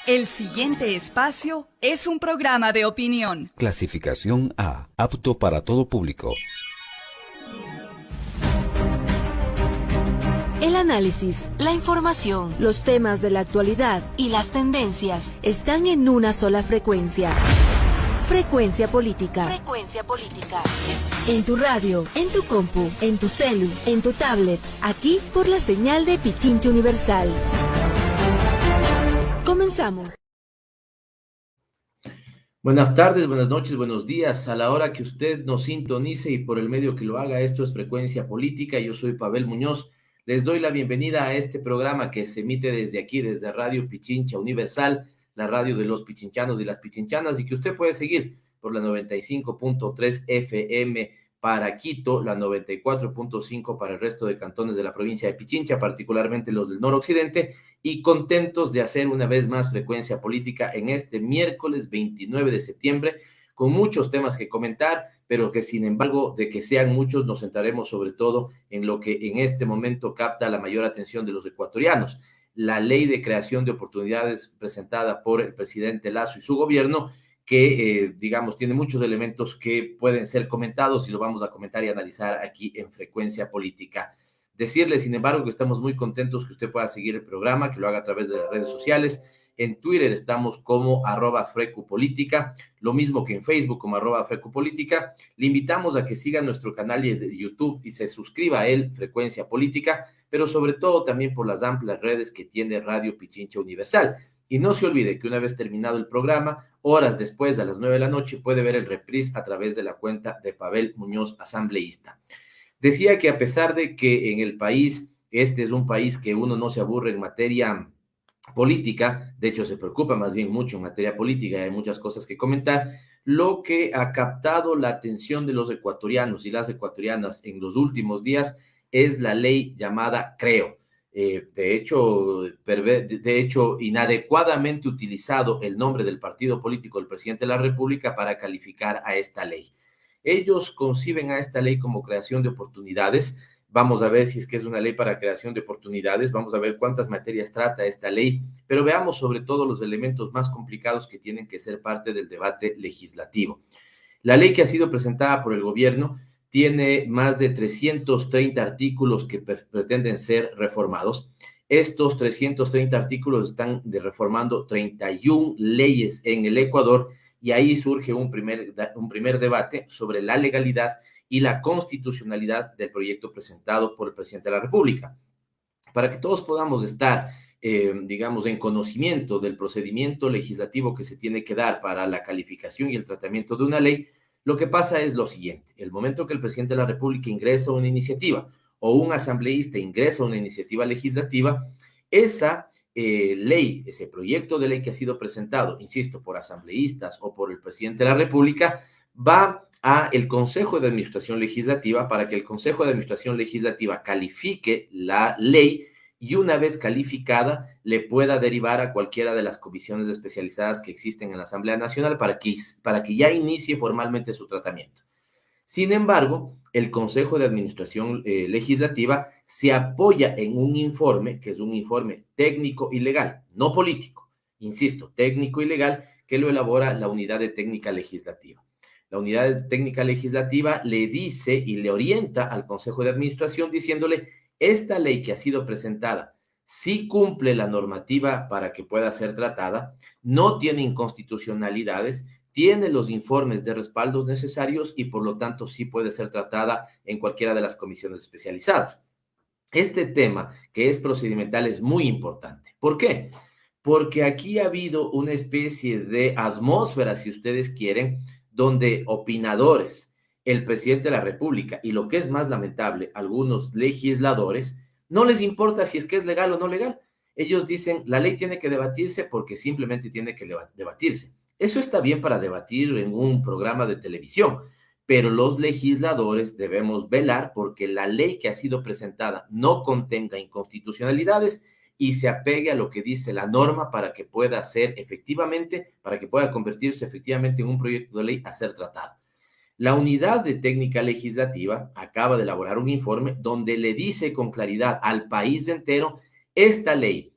El siguiente espacio es un programa de opinión. Clasificación A, apto para todo público. El análisis, la información, los temas de la actualidad y las tendencias están en una sola frecuencia. Frecuencia Política. Frecuencia Política. En tu radio, en tu compu, en tu celu, en tu tablet, aquí por la señal de Pichincha Universal. Comenzamos. Buenas tardes, buenas noches, buenos días. A la hora que usted nos sintonice y por el medio que lo haga, esto es Frecuencia Política. Yo soy Pavel Muñoz. Les doy la bienvenida a este programa que se emite desde aquí, desde Radio Pichincha Universal, la radio de los pichinchanos y las pichinchanas, y que usted puede seguir por la 95.3 FM para Quito, la 94.5 para el resto de cantones de la provincia de Pichincha, particularmente los del noroccidente, y contentos de hacer una vez más Frecuencia Política en este miércoles 29 de septiembre, con muchos temas que comentar, pero que sin embargo, de que sean muchos, nos centraremos sobre todo en lo que en este momento capta la mayor atención de los ecuatorianos, la ley de creación de oportunidades presentada por el presidente Lasso y su gobierno, que, digamos, tiene muchos elementos que pueden ser comentados y lo vamos a comentar y analizar aquí en Frecuencia Política. Decirle, sin embargo, que estamos muy contentos que usted pueda seguir el programa, que lo haga a través de las redes sociales. En Twitter estamos como @FrecuPolítica, lo mismo que en Facebook como @FrecuPolítica. Le invitamos a que siga nuestro canal de YouTube y se suscriba a él, Frecuencia Política, pero sobre todo también por las amplias redes que tiene Radio Pichincha Universal. Y no se olvide que una vez terminado el programa, horas después, a las 9 de la noche, puede ver el reprise a través de la cuenta de Pavel Muñoz, asambleísta. Decía que a pesar de que en el país, este es un país que uno no se aburre en materia política, de hecho se preocupa más bien mucho en materia política y hay muchas cosas que comentar, lo que ha captado la atención de los ecuatorianos y las ecuatorianas en los últimos días es la ley llamada Creo. De hecho, inadecuadamente utilizado el nombre del partido político del presidente de la República para calificar a esta ley. Ellos conciben a esta ley como creación de oportunidades. Vamos a ver si es que es una ley para creación de oportunidades, vamos a ver cuántas materias trata esta ley, pero veamos sobre todo los elementos más complicados que tienen que ser parte del debate legislativo. La ley que ha sido presentada por el gobierno tiene más de 330 artículos que pretenden ser reformados. Estos 330 artículos están reformando 31 leyes en el Ecuador y ahí surge un primer debate sobre la legalidad y la constitucionalidad del proyecto presentado por el presidente de la República. Para que todos podamos estar, digamos, en conocimiento del procedimiento legislativo que se tiene que dar para la calificación y el tratamiento de una ley, lo que pasa es lo siguiente: el momento que el presidente de la República ingresa una iniciativa o un asambleísta ingresa una iniciativa legislativa, esa ley, ese proyecto de ley que ha sido presentado, insisto, por asambleístas o por el presidente de la República, va a el Consejo de Administración Legislativa para que el Consejo de Administración Legislativa califique la ley y una vez calificada le pueda derivar a cualquiera de las comisiones especializadas que existen en la Asamblea Nacional para que ya inicie formalmente su tratamiento. Sin embargo, el Consejo de Administración Legislativa se apoya en un informe, que es un informe técnico y legal, no político, insisto, técnico y legal, que lo elabora la Unidad de Técnica Legislativa. La Unidad de Técnica Legislativa le dice y le orienta al Consejo de Administración diciéndole: esta ley que ha sido presentada sí cumple la normativa para que pueda ser tratada, no tiene inconstitucionalidades, tiene los informes de respaldos necesarios y por lo tanto sí puede ser tratada en cualquiera de las comisiones especializadas. Este tema, que es procedimental, es muy importante. ¿Por qué? Porque aquí ha habido una especie de atmósfera, si ustedes quieren, donde opinadores, el presidente de la República y, lo que es más lamentable, algunos legisladores, no les importa si es que es legal o no legal. Ellos dicen, la ley tiene que debatirse porque simplemente tiene que debatirse. Eso está bien para debatir en un programa de televisión, pero los legisladores debemos velar porque la ley que ha sido presentada no contenga inconstitucionalidades y se apegue a lo que dice la norma para que pueda ser efectivamente, para que pueda convertirse efectivamente en un proyecto de ley a ser tratado. La Unidad de Técnica Legislativa acaba de elaborar un informe donde le dice con claridad al país entero: esta ley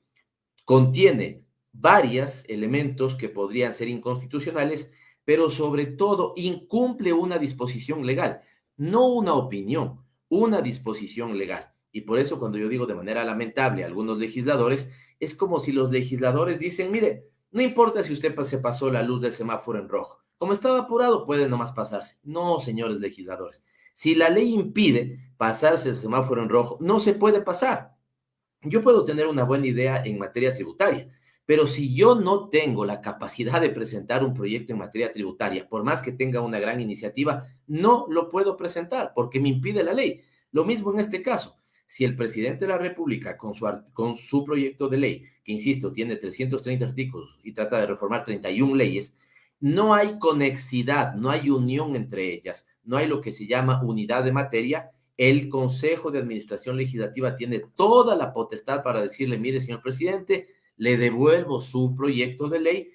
contiene varios elementos que podrían ser inconstitucionales, pero sobre todo incumple una disposición legal, no una opinión, una disposición legal. Y por eso cuando yo digo de manera lamentable a algunos legisladores, es como si los legisladores dicen, mire, no importa si usted se pasó la luz del semáforo en rojo, como estaba apurado puede nomás pasarse. No, señores legisladores, si la ley impide pasarse el semáforo en rojo, no se puede pasar. Yo puedo tener una buena idea en materia tributaria, pero si yo no tengo la capacidad de presentar un proyecto en materia tributaria, por más que tenga una gran iniciativa, no lo puedo presentar porque me impide la ley. Lo mismo en este caso. Si el presidente de la República, con su proyecto de ley, que insisto, tiene 330 artículos y trata de reformar 31 leyes, no hay conexidad, no hay unión entre ellas, no hay lo que se llama unidad de materia. El Consejo de Administración Legislativa tiene toda la potestad para decirle, mire, señor presidente, le devuelvo su proyecto de ley,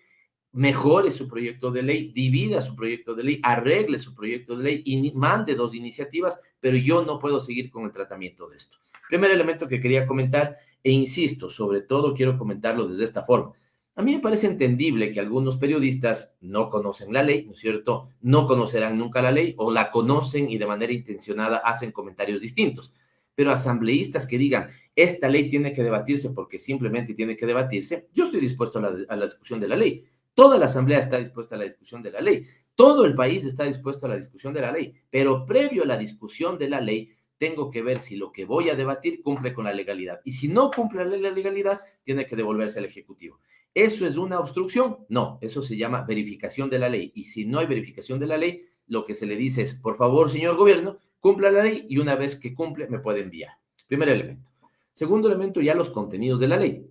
mejore su proyecto de ley, divida su proyecto de ley, arregle su proyecto de ley y mande 2 iniciativas, pero yo no puedo seguir con el tratamiento de esto. Primer elemento que quería comentar, e insisto, sobre todo quiero comentarlo desde esta forma. A mí me parece entendible que algunos periodistas no conocen la ley, ¿no es cierto? No conocerán nunca la ley o la conocen y de manera intencionada hacen comentarios distintos. Pero asambleístas que digan, esta ley tiene que debatirse porque simplemente tiene que debatirse, yo estoy dispuesto a la discusión de la ley. Toda la asamblea está dispuesta a la discusión de la ley. Todo el país está dispuesto a la discusión de la ley. Pero previo a la discusión de la ley, tengo que ver si lo que voy a debatir cumple con la legalidad. Y si no cumple la legalidad, tiene que devolverse al Ejecutivo. ¿Eso es una obstrucción? No, eso se llama verificación de la ley. Y si no hay verificación de la ley, lo que se le dice es, por favor, señor gobierno, cumpla la ley y una vez que cumple, me puede enviar. Primer elemento. Segundo elemento, ya los contenidos de la ley.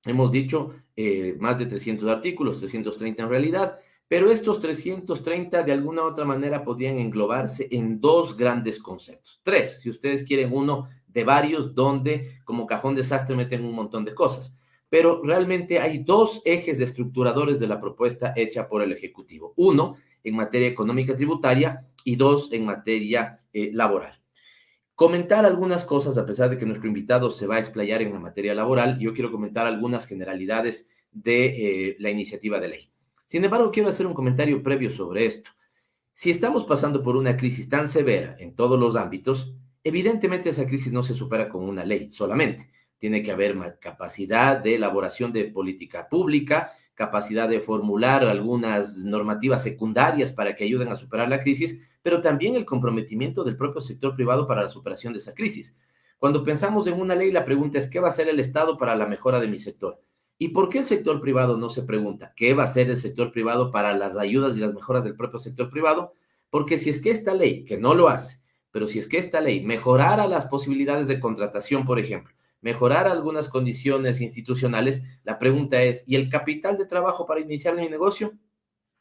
Hemos dicho más de 300 artículos, 330 en realidad, pero estos 330 de alguna u otra manera podrían englobarse en 2 grandes conceptos. 3, si ustedes quieren uno de varios, donde como cajón desastre meten un montón de cosas. Pero realmente hay 2 ejes estructuradores de la propuesta hecha por el Ejecutivo. 1, en materia económica tributaria y 2, en materia laboral. Comentar algunas cosas, a pesar de que nuestro invitado se va a explayar en la materia laboral, yo quiero comentar algunas generalidades de la iniciativa de ley. Sin embargo, quiero hacer un comentario previo sobre esto. Si estamos pasando por una crisis tan severa en todos los ámbitos, evidentemente esa crisis no se supera con una ley solamente. Tiene que haber capacidad de elaboración de política pública, capacidad de formular algunas normativas secundarias para que ayuden a superar la crisis, pero también el comprometimiento del propio sector privado para la superación de esa crisis. Cuando pensamos en una ley, la pregunta es, ¿qué va a hacer el Estado para la mejora de mi sector? ¿Y por qué el sector privado no se pregunta? ¿Qué va a hacer el sector privado para las ayudas y las mejoras del propio sector privado? Porque si es que esta ley, que no lo hace, pero si es que esta ley mejorara las posibilidades de contratación, por ejemplo, mejorar algunas condiciones institucionales, la pregunta es, ¿y el capital de trabajo para iniciar mi negocio?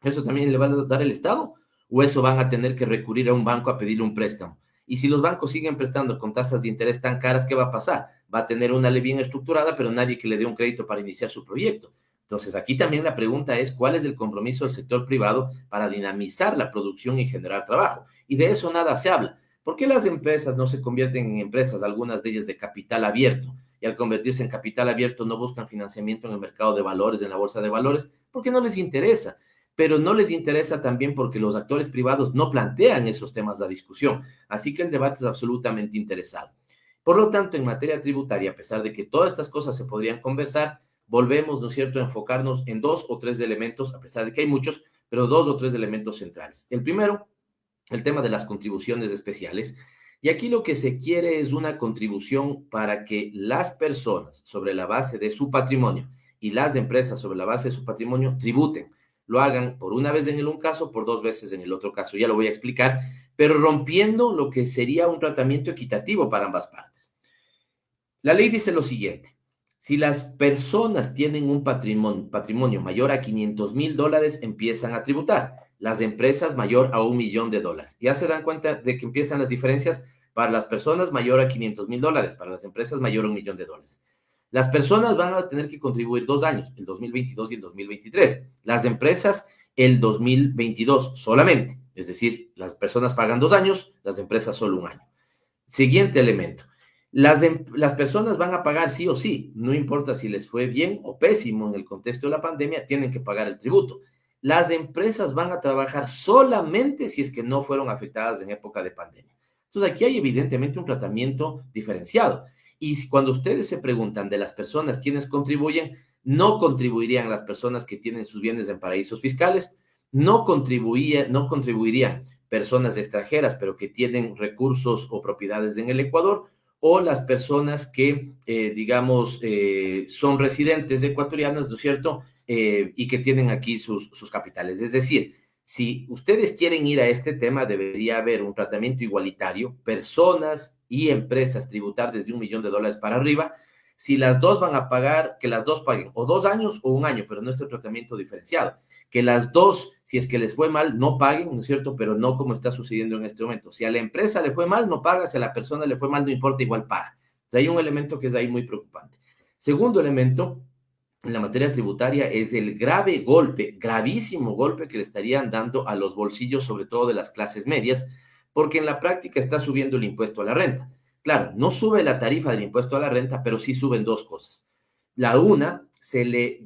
¿Eso también le va a dar el Estado? ¿O eso van a tener que recurrir a un banco a pedirle un préstamo? Y si los bancos siguen prestando con tasas de interés tan caras, ¿qué va a pasar? Va a tener una ley bien estructurada, pero nadie que le dé un crédito para iniciar su proyecto. Entonces, aquí también la pregunta es, ¿cuál es el compromiso del sector privado para dinamizar la producción y generar trabajo? Y de eso nada se habla. ¿Por qué las empresas no se convierten en empresas, algunas de ellas de capital abierto? Y al convertirse en capital abierto no buscan financiamiento en el mercado de valores, en la bolsa de valores, porque no les interesa. Pero no les interesa también porque los actores privados no plantean esos temas a discusión. Así que el debate es absolutamente interesado. Por lo tanto, en materia tributaria, a pesar de que todas estas cosas se podrían conversar, volvemos, ¿no es cierto?, a enfocarnos en 2 o 3 elementos, a pesar de que hay muchos, pero 2 o 3 elementos centrales. El primero, el tema de las contribuciones especiales. Y aquí lo que se quiere es una contribución para que las personas, sobre la base de su patrimonio, y las empresas, sobre la base de su patrimonio, tributen. Lo hagan por una vez en el un caso, por 2 veces en el otro caso. Ya lo voy a explicar, pero rompiendo lo que sería un tratamiento equitativo para ambas partes. La ley dice lo siguiente: si las personas tienen un patrimonio mayor a $500,000, empiezan a tributar. Las empresas mayor a $1 millón. Ya se dan cuenta de que empiezan las diferencias. Para las personas mayor a $500,000, para las empresas mayor a $1 millón. Las personas van a tener que contribuir 2 años, el 2022 y el 2023. Las empresas, el 2022 solamente. Es decir, las personas pagan 2 años, las empresas solo 1 año. Siguiente elemento. Las personas van a pagar sí o sí, no importa si les fue bien o pésimo en el contexto de la pandemia, tienen que pagar el tributo. Las empresas van a trabajar solamente si es que no fueron afectadas en época de pandemia. Entonces, aquí hay evidentemente un tratamiento diferenciado. Y cuando ustedes se preguntan de las personas quienes contribuyen, no contribuirían las personas que tienen sus bienes en paraísos fiscales, no contribuirían personas extranjeras, pero que tienen recursos o propiedades en el Ecuador, o las personas que, digamos, son residentes ecuatorianas, ¿no es cierto?, y que tienen aquí sus capitales. Es decir, si ustedes quieren ir a este tema, debería haber un tratamiento igualitario, personas y empresas tributar desde $1 millón para arriba. Si las dos van a pagar, que las dos paguen o 2 años o 1 año, pero no este tratamiento diferenciado. Que las dos, si es que les fue mal, no paguen, ¿no es cierto? Pero no como está sucediendo en este momento. Si a la empresa le fue mal, no paga. Si a la persona le fue mal, no importa, igual paga. O sea, hay un elemento que es ahí muy preocupante. Segundo elemento, en la materia tributaria, es el grave golpe, gravísimo golpe que le estarían dando a los bolsillos, sobre todo de las clases medias, porque en la práctica está subiendo el impuesto a la renta. Claro, no sube la tarifa del impuesto a la renta, pero sí suben dos cosas. La una,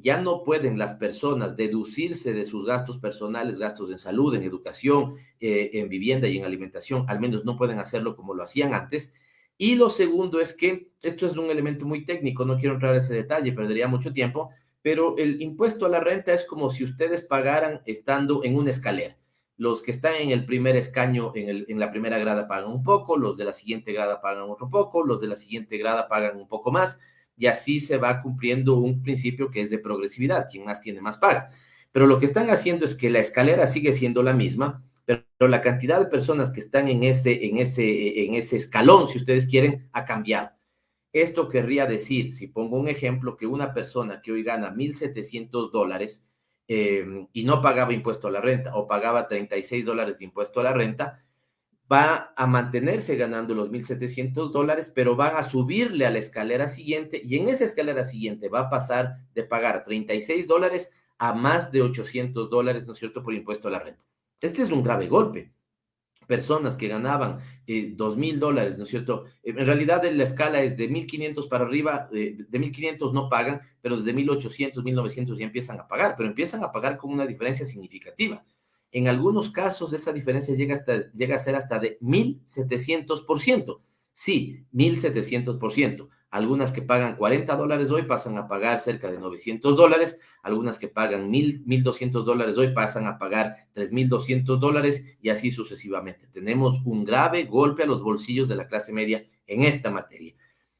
ya no pueden las personas deducirse de sus gastos personales, gastos en salud, en educación, en vivienda y en alimentación, al menos no pueden hacerlo como lo hacían antes. Y lo segundo es que, esto es un elemento muy técnico, no quiero entrar a ese detalle, perdería mucho tiempo, pero el impuesto a la renta es como si ustedes pagaran estando en una escalera. Los que están en el primer escaño, en la primera grada pagan un poco, los de la siguiente grada pagan otro poco, los de la siguiente grada pagan un poco más, y así se va cumpliendo un principio que es de progresividad, quien más tiene más paga. Pero lo que están haciendo es que la escalera sigue siendo la misma, pero la cantidad de personas que están en ese escalón, si ustedes quieren, ha cambiado. Esto querría decir, si pongo un ejemplo, que una persona que hoy gana $1,700 y no pagaba impuesto a la renta o pagaba $36 de impuesto a la renta, va a mantenerse ganando los $1,700, pero van a subirle a la escalera siguiente y en esa escalera siguiente va a pasar de pagar $36 a más de $800, ¿no es cierto?, por impuesto a la renta. Este es un grave golpe. Personas que ganaban $2,000, ¿no es cierto? En realidad la escala es de 1,500 para arriba, de 1,500 no pagan, pero desde 1,800, 1,900 ya empiezan a pagar, pero empiezan a pagar con una diferencia significativa. En algunos casos esa diferencia llega a ser hasta de 1,700%. Sí, 1,700%. Algunas que pagan $40 hoy pasan a pagar cerca de $900, algunas que pagan $1,200 hoy pasan a pagar $3,200 y así sucesivamente. Tenemos un grave golpe a los bolsillos de la clase media en esta materia.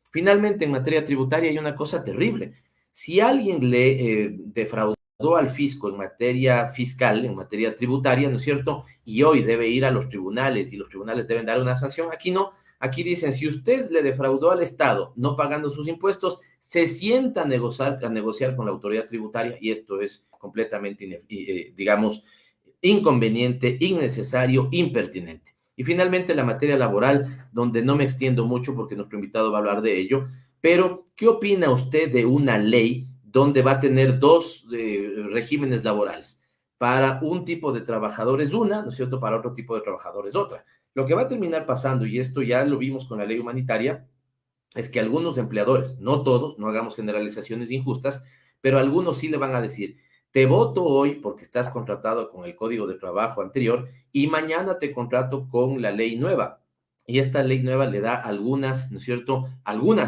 Finalmente, en materia tributaria hay una cosa terrible. Si alguien le defraudó al fisco en materia fiscal, en materia tributaria, ¿no es cierto?, y hoy debe ir a los tribunales y los tribunales deben dar una sanción, aquí no. Aquí dicen, si usted le defraudó al Estado no pagando sus impuestos, se sienta a negociar con la autoridad tributaria y esto es completamente, digamos, inconveniente, innecesario, impertinente. Y finalmente la materia laboral, donde no me extiendo mucho porque nuestro invitado va a hablar de ello, pero ¿qué opina usted de una ley donde va a tener dos regímenes laborales? Para un tipo de trabajadores una, ¿no es cierto?, para otro tipo de trabajadores otra. Lo que va a terminar pasando, y esto ya lo vimos con la ley humanitaria, es que algunos empleadores, no todos, no hagamos generalizaciones injustas, pero algunos sí le van a decir, te voto hoy porque estás contratado con el Código de Trabajo anterior y mañana te contrato con la ley nueva. Y esta ley nueva le da algunas, ¿no es cierto?,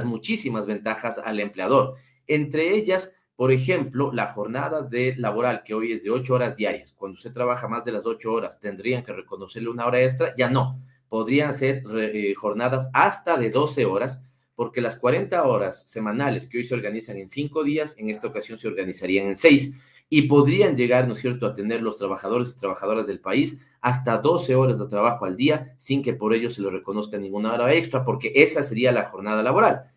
muchísimas ventajas al empleador. Entre ellas, por ejemplo, la jornada laboral, que hoy es de 8 horas diarias. Cuando usted trabaja más de las 8 horas, tendrían que reconocerle una hora extra. Ya no, podrían ser jornadas hasta de 12 horas, porque las 40 horas semanales que hoy se organizan en 5 días, en esta ocasión se organizarían en 6, y podrían llegar, ¿no es cierto?, a tener los trabajadores y trabajadoras del país hasta 12 horas de trabajo al día, sin que por ello se les reconozca ninguna hora extra, porque esa sería la jornada laboral.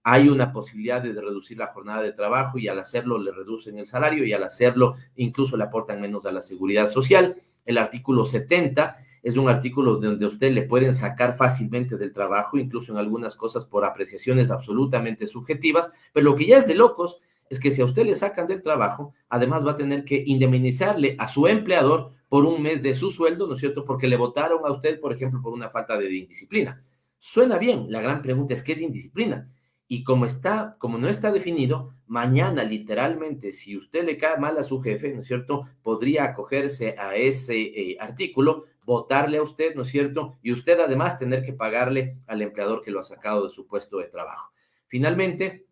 Hay una posibilidad de reducir la jornada de trabajo y al hacerlo le reducen el salario y al hacerlo incluso le aportan menos a la seguridad social. El artículo 70 es un artículo donde a usted le pueden sacar fácilmente del trabajo, incluso en algunas cosas por apreciaciones absolutamente subjetivas, pero lo que ya es de locos es que si a usted le sacan del trabajo, además va a tener que indemnizarle a su empleador por un mes de su sueldo, ¿no es cierto?, porque le votaron a usted, por ejemplo, por una falta de indisciplina. O Suena bien, la gran pregunta es ¿qué es indisciplina? Y como no está definido, mañana literalmente, si usted le cae mal a su jefe, ¿no es cierto?, podría acogerse a ese artículo, votarle a usted, ¿no es cierto?, y usted además tener que pagarle al empleador que lo ha sacado de su puesto de trabajo. Finalmente,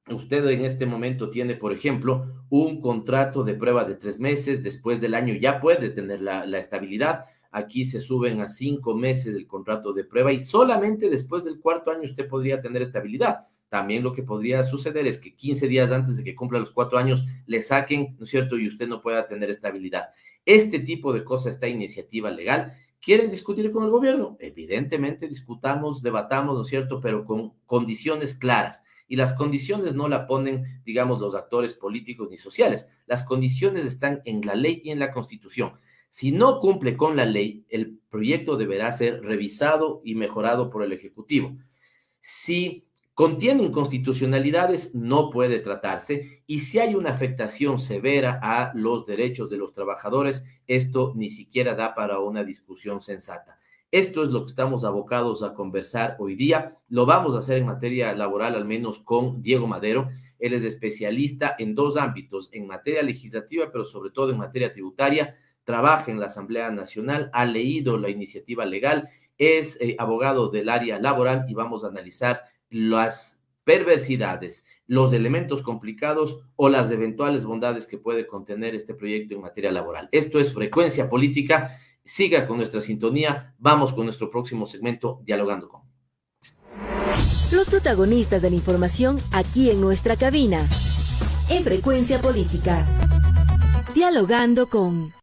usted en este momento tiene, por ejemplo, un contrato de prueba de 3 meses, después del año ya puede tener la estabilidad. Aquí se suben a 5 meses del contrato de prueba y solamente después del cuarto año usted podría tener estabilidad. También lo que podría suceder es que 15 días antes de que cumpla los 4 años le saquen, ¿no es cierto?, y usted no pueda tener estabilidad. Este tipo de cosas, esta iniciativa legal, ¿quieren discutir con el gobierno? Evidentemente discutamos, debatamos, ¿no es cierto?, pero con condiciones claras. Y las condiciones no la ponen, digamos, los actores políticos ni sociales. Las condiciones están en la ley y en la Constitución. Si no cumple con la ley, el proyecto deberá ser revisado y mejorado por el Ejecutivo. Si contiene inconstitucionalidades, no puede tratarse. Y si hay una afectación severa a los derechos de los trabajadores, esto ni siquiera da para una discusión sensata. Esto es lo que estamos abocados a conversar hoy día. Lo vamos a hacer en materia laboral, al menos con Diego Madero. Él es especialista en 2 ámbitos, en materia legislativa, pero sobre todo en materia tributaria. Trabaja en la Asamblea Nacional, ha leído la iniciativa legal, es abogado del área laboral y vamos a analizar las perversidades, los elementos complicados o las eventuales bondades que puede contener este proyecto en materia laboral. Esto es Frecuencia Política. Siga con nuestra sintonía. Vamos con nuestro próximo segmento, Dialogando con. Los protagonistas de la información aquí en nuestra cabina. En Frecuencia Política. Dialogando con.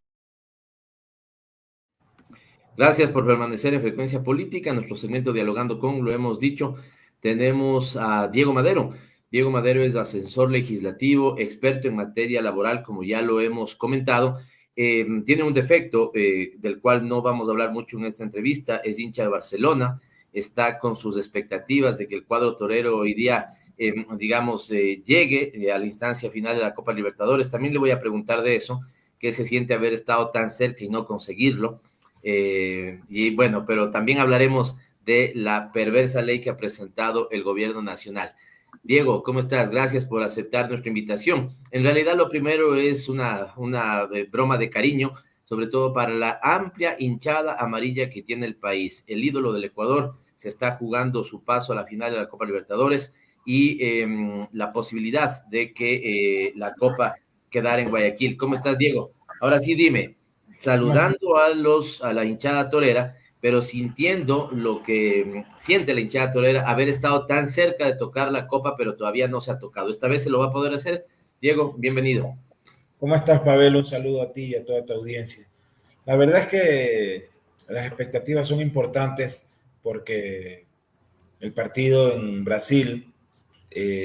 Gracias por permanecer en Frecuencia Política. Nuestro segmento Dialogando con, lo hemos dicho, tenemos a Diego Madero. Diego Madero es asesor legislativo, experto en materia laboral, como ya lo hemos comentado. Tiene un defecto del cual no vamos a hablar mucho en esta entrevista, es hincha de Barcelona, está con sus expectativas de que el cuadro torero hoy día, llegue a la instancia final de la Copa Libertadores. También le voy a preguntar de eso, qué se siente haber estado tan cerca y no conseguirlo. Y bueno, pero también hablaremos de la perversa ley que ha presentado el gobierno nacional. Diego, ¿cómo estás? Gracias por aceptar nuestra invitación. En realidad, lo primero es una broma de cariño, sobre todo para la amplia hinchada amarilla que tiene el país. El ídolo del Ecuador se está jugando su paso a la final de la Copa Libertadores y la posibilidad de que la Copa quedara en Guayaquil. ¿Cómo estás, Diego? Ahora sí, dime, saludando a la hinchada torera, pero sintiendo lo que siente la hinchada torera, haber estado tan cerca de tocar la copa, pero todavía no se ha tocado. ¿Esta vez se lo va a poder hacer? Diego, bienvenido. ¿Cómo estás, Pavel? Un saludo a ti y a toda tu audiencia. La verdad es que las expectativas son importantes porque el partido en Brasil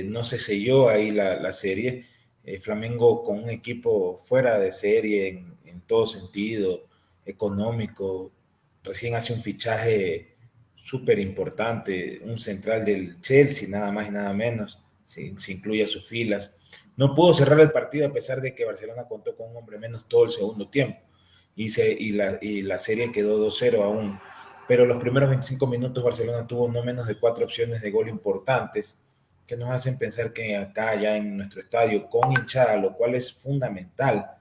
no se selló ahí la serie. Flamengo con un equipo fuera de serie en todo sentido, económico, recién hace un fichaje súper importante, un central del Chelsea, nada más y nada menos, se incluye a sus filas. No pudo cerrar el partido a pesar de que Barcelona contó con un hombre menos todo el segundo tiempo y la serie quedó 2-0 aún. Pero los primeros 25 minutos Barcelona tuvo no menos de 4 opciones de gol importantes que nos hacen pensar que acá ya en nuestro estadio con hinchada, lo cual es fundamental,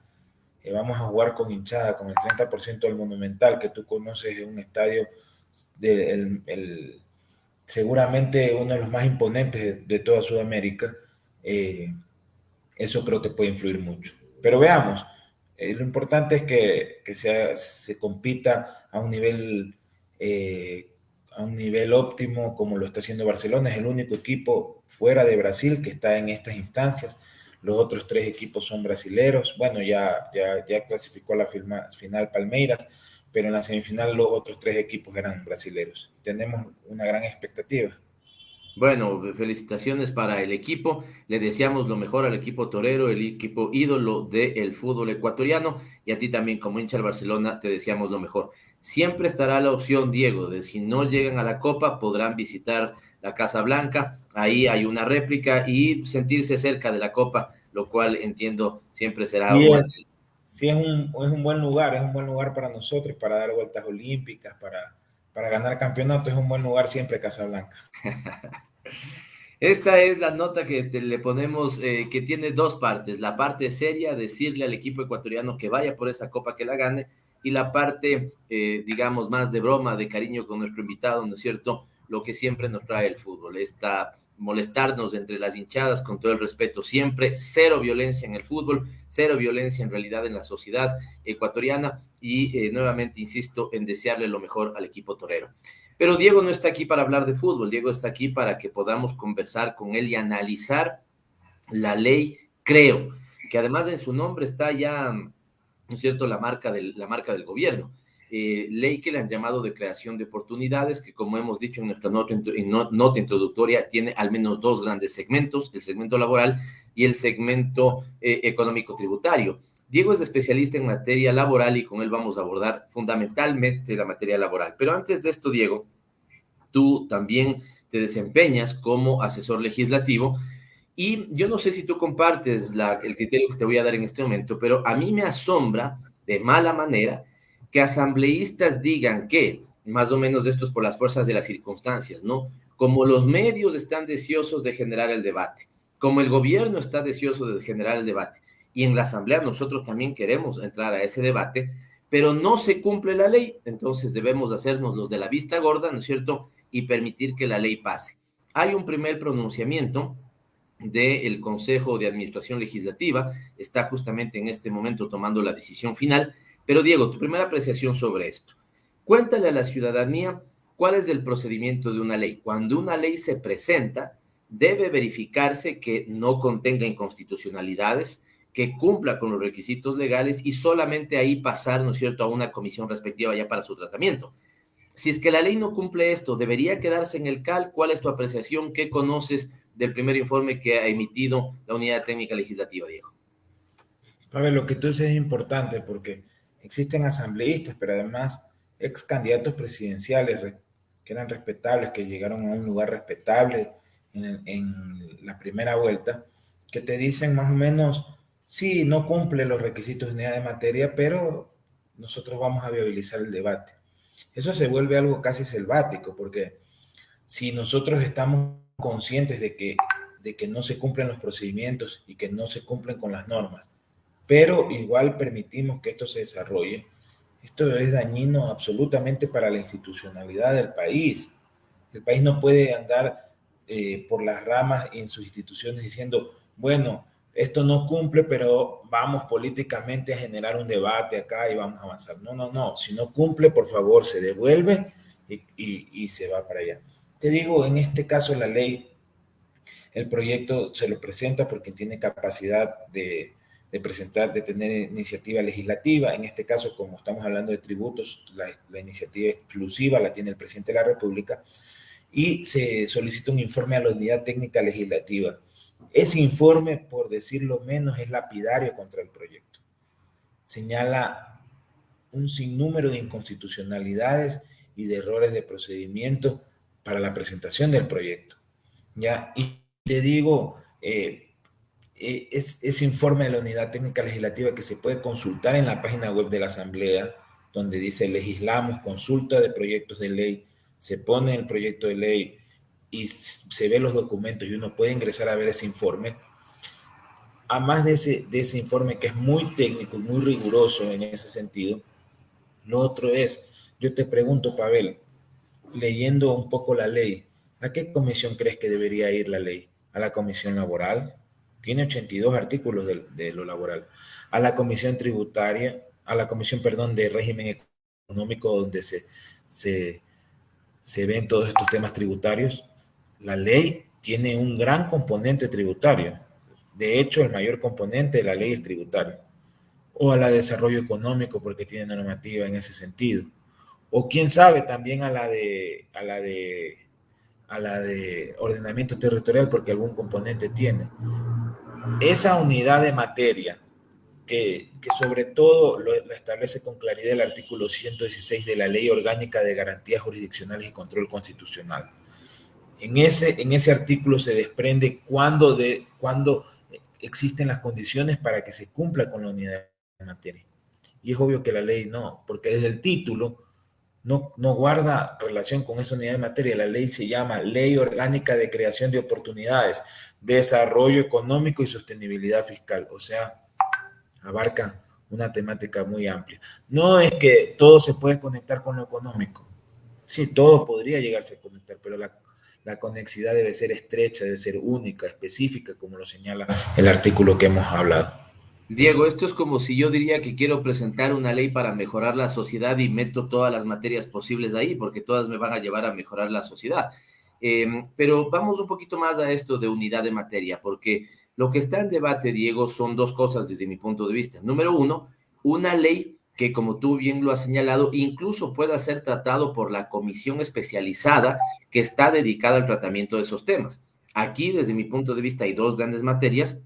vamos a jugar con hinchada, con el 30% del Monumental, que tú conoces, es un estadio seguramente uno de los más imponentes de toda Sudamérica. Eso creo que puede influir mucho. Pero veamos, lo importante es que se compita a un nivel óptimo como lo está haciendo Barcelona. Es el único equipo fuera de Brasil que está en estas instancias. Los otros 3 equipos son brasileros. Bueno, ya clasificó a la final Palmeiras, pero en la semifinal los otros 3 equipos eran brasileros. Tenemos una gran expectativa. Bueno, felicitaciones para el equipo. Le deseamos lo mejor al equipo torero, el equipo ídolo del fútbol ecuatoriano, y a ti también como hincha del Barcelona te deseamos lo mejor. Siempre estará la opción, Diego, de si no llegan a la Copa podrán visitar la Casa Blanca, ahí hay una réplica y sentirse cerca de la Copa, lo cual entiendo siempre será Sí, es un buen lugar, es un buen lugar para nosotros, para dar vueltas olímpicas, para para ganar campeonato es un buen lugar siempre Casablanca. Esta es la nota que le ponemos, que tiene dos partes. La parte seria, decirle al equipo ecuatoriano que vaya por esa copa, que la gane, y la parte, digamos, más de broma, de cariño con nuestro invitado, ¿no es cierto? Lo que siempre nos trae el fútbol, molestarnos entre las hinchadas, con todo el respeto siempre, cero violencia en el fútbol, cero violencia en realidad en la sociedad ecuatoriana, y nuevamente insisto en desearle lo mejor al equipo torero. Pero Diego no está aquí para hablar de fútbol, Diego está aquí para que podamos conversar con él y analizar la ley, creo, que además en su nombre está ya, ¿no es cierto?, la marca del gobierno. Ley que le han llamado de creación de oportunidades, que como hemos dicho en nuestra nota introductoria, tiene al menos dos grandes segmentos, el segmento laboral y el segmento económico tributario. Diego es especialista en materia laboral y con él vamos a abordar fundamentalmente la materia laboral. Pero antes de esto, Diego, tú también te desempeñas como asesor legislativo y yo no sé si tú compartes el criterio que te voy a dar en este momento, pero a mí me asombra de mala manera que asambleístas digan que, más o menos esto es por las fuerzas de las circunstancias, ¿no? Como los medios están deseosos de generar el debate, como el gobierno está deseoso de generar el debate, y en la asamblea nosotros también queremos entrar a ese debate, pero no se cumple la ley, entonces debemos hacernos los de la vista gorda, ¿no es cierto?, y permitir que la ley pase. Hay un primer pronunciamiento del Consejo de Administración Legislativa, está justamente en este momento tomando la decisión final, pero Diego, tu primera apreciación sobre esto. Cuéntale a la ciudadanía cuál es el procedimiento de una ley. Cuando una ley se presenta, debe verificarse que no contenga inconstitucionalidades, que cumpla con los requisitos legales y solamente ahí pasar, ¿no es cierto?, a una comisión respectiva ya para su tratamiento. Si es que la ley no cumple esto, ¿debería quedarse en el CAL? ¿Cuál es tu apreciación? ¿Qué conoces del primer informe que ha emitido la Unidad Técnica Legislativa, Diego? A ver, lo que tú dices es importante porque existen asambleístas, pero además ex candidatos presidenciales que eran respetables, que llegaron a un lugar respetable en la primera vuelta, que te dicen más o menos, sí, no cumple los requisitos de unidad de materia, pero nosotros vamos a viabilizar el debate. Eso se vuelve algo casi selvático, porque si nosotros estamos conscientes de que no se cumplen los procedimientos y que no se cumplen con las normas, pero igual permitimos que esto se desarrolle, esto es dañino absolutamente para la institucionalidad del país. El país no puede andar por las ramas en sus instituciones diciendo, bueno, esto no cumple, pero vamos políticamente a generar un debate acá y vamos a avanzar. No. Si no cumple, por favor, se devuelve y se va para allá. Te digo, en este caso la ley, el proyecto se lo presenta porque tiene capacidad de presentar, de tener iniciativa legislativa. En este caso, como estamos hablando de tributos, la iniciativa exclusiva la tiene el presidente de la República y se solicita un informe a la Unidad Técnica Legislativa. Ese informe, por decirlo menos, es lapidario contra el proyecto. Señala un sinnúmero de inconstitucionalidades y de errores de procedimiento para la presentación del proyecto. ¿Ya? Y te digo, ese informe de la Unidad Técnica Legislativa que se puede consultar en la página web de la Asamblea, donde dice legislamos, consulta de proyectos de ley, se pone el proyecto de ley y se ve los documentos y uno puede ingresar a ver ese informe. Además de ese informe que es muy técnico y muy riguroso en ese sentido, lo otro es, yo te pregunto, Pavel, leyendo un poco la ley, ¿a qué comisión crees que debería ir la ley? ¿A la comisión laboral? Tiene 82 artículos de lo laboral. ¿A la comisión tributaria? ¿A la comisión, de régimen económico donde se ven todos estos temas tributarios? La ley tiene un gran componente tributario. De hecho, el mayor componente de la ley es tributario. O a la de desarrollo económico, porque tiene normativa en ese sentido. O quién sabe, también a la de ordenamiento territorial, porque algún componente tiene. Esa unidad de materia, que sobre todo lo establece con claridad el artículo 116 de la Ley Orgánica de Garantías Jurisdiccionales y Control Constitucional. En ese artículo se desprende cuándo existen las condiciones para que se cumpla con la unidad de materia. Y es obvio que la ley no, porque desde el título no guarda relación con esa unidad de materia. La ley se llama Ley Orgánica de Creación de Oportunidades, Desarrollo Económico y Sostenibilidad Fiscal. O sea, abarca una temática muy amplia. No es que todo se puede conectar con lo económico. Sí, todo podría llegarse a conectar, pero la conexidad debe ser estrecha, debe ser única, específica, como lo señala el artículo que hemos hablado. Diego, esto es como si yo diría que quiero presentar una ley para mejorar la sociedad y meto todas las materias posibles ahí, porque todas me van a llevar a mejorar la sociedad. Pero vamos un poquito más a esto de unidad de materia, porque lo que está en debate, Diego, son dos cosas desde mi punto de vista. Número uno, una ley que, como tú bien lo has señalado, incluso pueda ser tratado por la comisión especializada que está dedicada al tratamiento de esos temas. Aquí, desde mi punto de vista, hay dos grandes materias: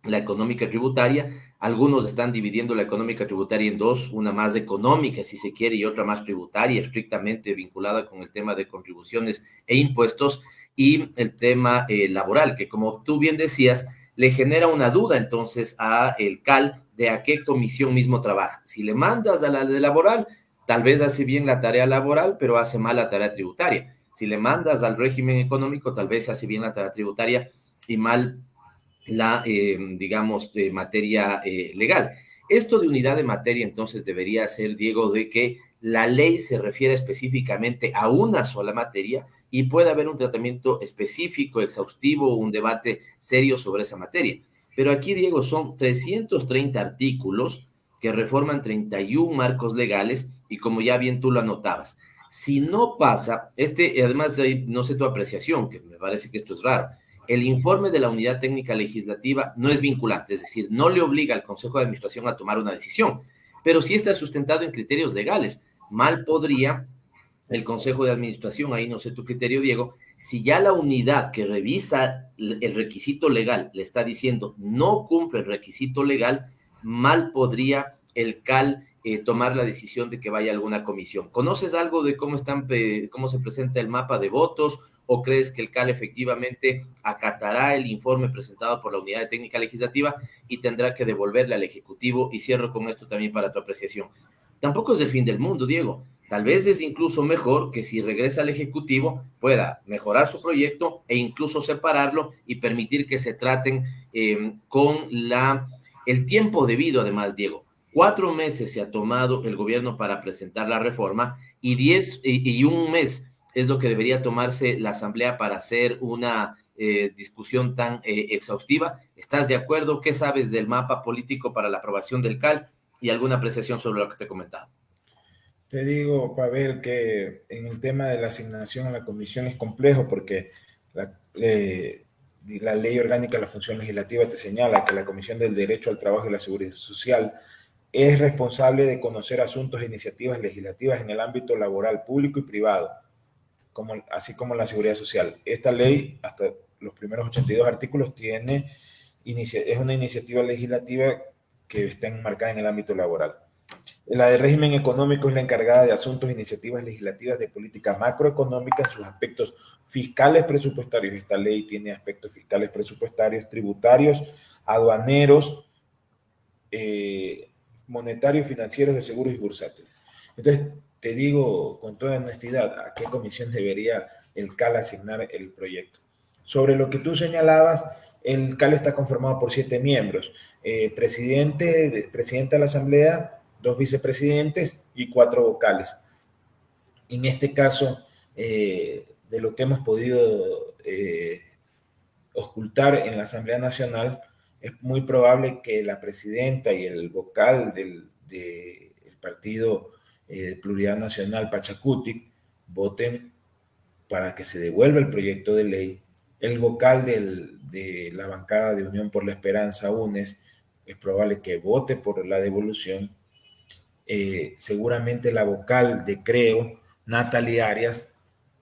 la económica tributaria. Algunos están dividiendo la económica tributaria en dos, una más económica, si se quiere, y otra más tributaria, estrictamente vinculada con el tema de contribuciones e impuestos, y el tema laboral, que, como tú bien decías, le genera una duda entonces a el CAL de a qué comisión mismo trabaja. Si le mandas a la de laboral, tal vez hace bien la tarea laboral, pero hace mal la tarea tributaria. Si le mandas al régimen económico, tal vez hace bien la tarea tributaria y mal la, digamos, de materia legal. Esto de unidad de materia, entonces, debería ser, Diego, de que la ley se refiere específicamente a una sola materia y puede haber un tratamiento específico, exhaustivo, un debate serio sobre esa materia. Pero aquí, Diego, son 330 artículos que reforman 31 marcos legales y, como ya bien tú lo anotabas, si no pasa, además, no sé tu apreciación, que me parece que esto es raro, el informe de la Unidad Técnica Legislativa no es vinculante, es decir, no le obliga al Consejo de Administración a tomar una decisión, pero sí está sustentado en criterios legales. Mal podría el Consejo de Administración, ahí no sé tu criterio, Diego, si ya la unidad que revisa el requisito legal le está diciendo no cumple el requisito legal, mal podría el CAL tomar la decisión de que vaya a alguna comisión. ¿Conoces algo de cómo se presenta el mapa de votos, o crees que el CAL efectivamente acatará el informe presentado por la Unidad de Técnica Legislativa y tendrá que devolverle al Ejecutivo? Y cierro con esto también para tu apreciación. Tampoco es el fin del mundo, Diego. Tal vez es incluso mejor que, si regresa al Ejecutivo, pueda mejorar su proyecto e incluso separarlo y permitir que se traten con el tiempo debido. Además, Diego, 4 meses se ha tomado el gobierno para presentar la reforma y un mes es lo que debería tomarse la Asamblea para hacer una discusión tan exhaustiva. ¿Estás de acuerdo? ¿Qué sabes del mapa político para la aprobación del CAL? Y alguna apreciación sobre lo que te he comentado. Te digo, Pavel, que en el tema de la asignación a la comisión es complejo, porque la ley orgánica de la función legislativa te señala que la Comisión del Derecho al Trabajo y la Seguridad Social es responsable de conocer asuntos e iniciativas legislativas en el ámbito laboral, público y privado, así como la seguridad social. Esta ley, hasta los primeros 82 artículos, es una iniciativa legislativa que está enmarcada en el ámbito laboral. La de régimen económico es la encargada de asuntos e iniciativas legislativas de política macroeconómica en sus aspectos fiscales presupuestarios. Esta ley tiene aspectos fiscales presupuestarios, tributarios, aduaneros, monetarios, financieros, de seguros y bursátiles. Entonces, te digo con toda honestidad a qué comisión debería el CAL asignar el proyecto. Sobre lo que tú señalabas, el CAL está conformado por 7 miembros, presidente de la Asamblea, 2 vicepresidentes y 4 vocales. En este caso, de lo que hemos podido ocultar en la Asamblea Nacional, es muy probable que la presidenta y el vocal del Partido Pluralidad Nacional, Pachacutic, voten para que se devuelva el proyecto de ley. El vocal de la bancada de Unión por la Esperanza, UNES, es probable que vote por la devolución. Seguramente la vocal de Creo, Natalie Arias,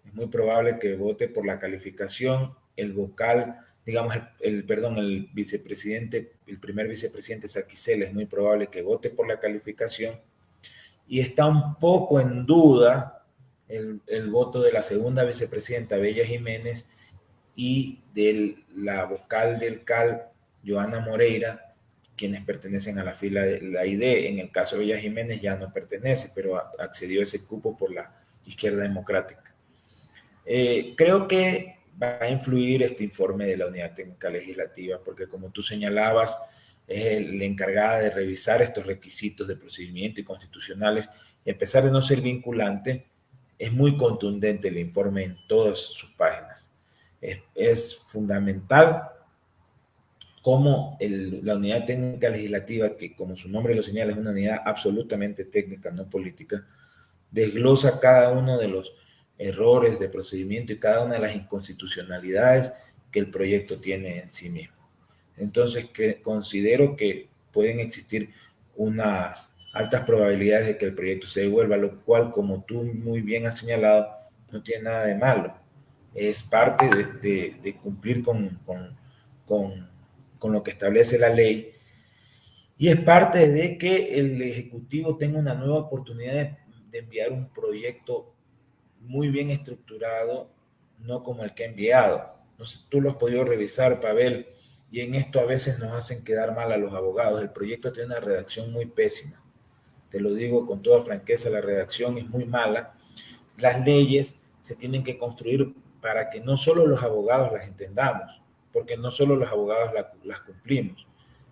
es muy probable que vote por la calificación. El vocal, digamos, el vicepresidente, el primer vicepresidente Saquicela, es muy probable que vote por la calificación. Y está un poco en duda el voto de la segunda vicepresidenta, Bella Jiménez, y de la vocal del CAL, Joana Moreira, quienes pertenecen a la fila de la ID. En el caso de Ella Jiménez ya no pertenece, pero accedió a ese cupo por la izquierda democrática. Creo que va a influir este informe de la Unidad Técnica Legislativa, porque como tú señalabas, es la encargada de revisar estos requisitos de procedimiento y constitucionales, y a pesar de no ser vinculante, es muy contundente el informe en todas sus páginas. Es fundamental cómo la Unidad Técnica Legislativa, que como su nombre lo señala, es una unidad absolutamente técnica, no política, desglosa cada uno de los errores de procedimiento y cada una de las inconstitucionalidades que el proyecto tiene en sí mismo. Entonces, considero que pueden existir unas altas probabilidades de que el proyecto se devuelva, lo cual, como tú muy bien has señalado, no tiene nada de malo. Es parte de cumplir con lo que establece la ley, y es parte de que el Ejecutivo tenga una nueva oportunidad de enviar un proyecto muy bien estructurado, no como el que ha enviado. No sé, tú lo has podido revisar, Pavel, y en esto a veces nos hacen quedar mal a los abogados. El proyecto tiene una redacción muy pésima. Te lo digo con toda franqueza, la redacción es muy mala. Las leyes se tienen que construir para que no solo los abogados las entendamos, porque no solo los abogados las cumplimos.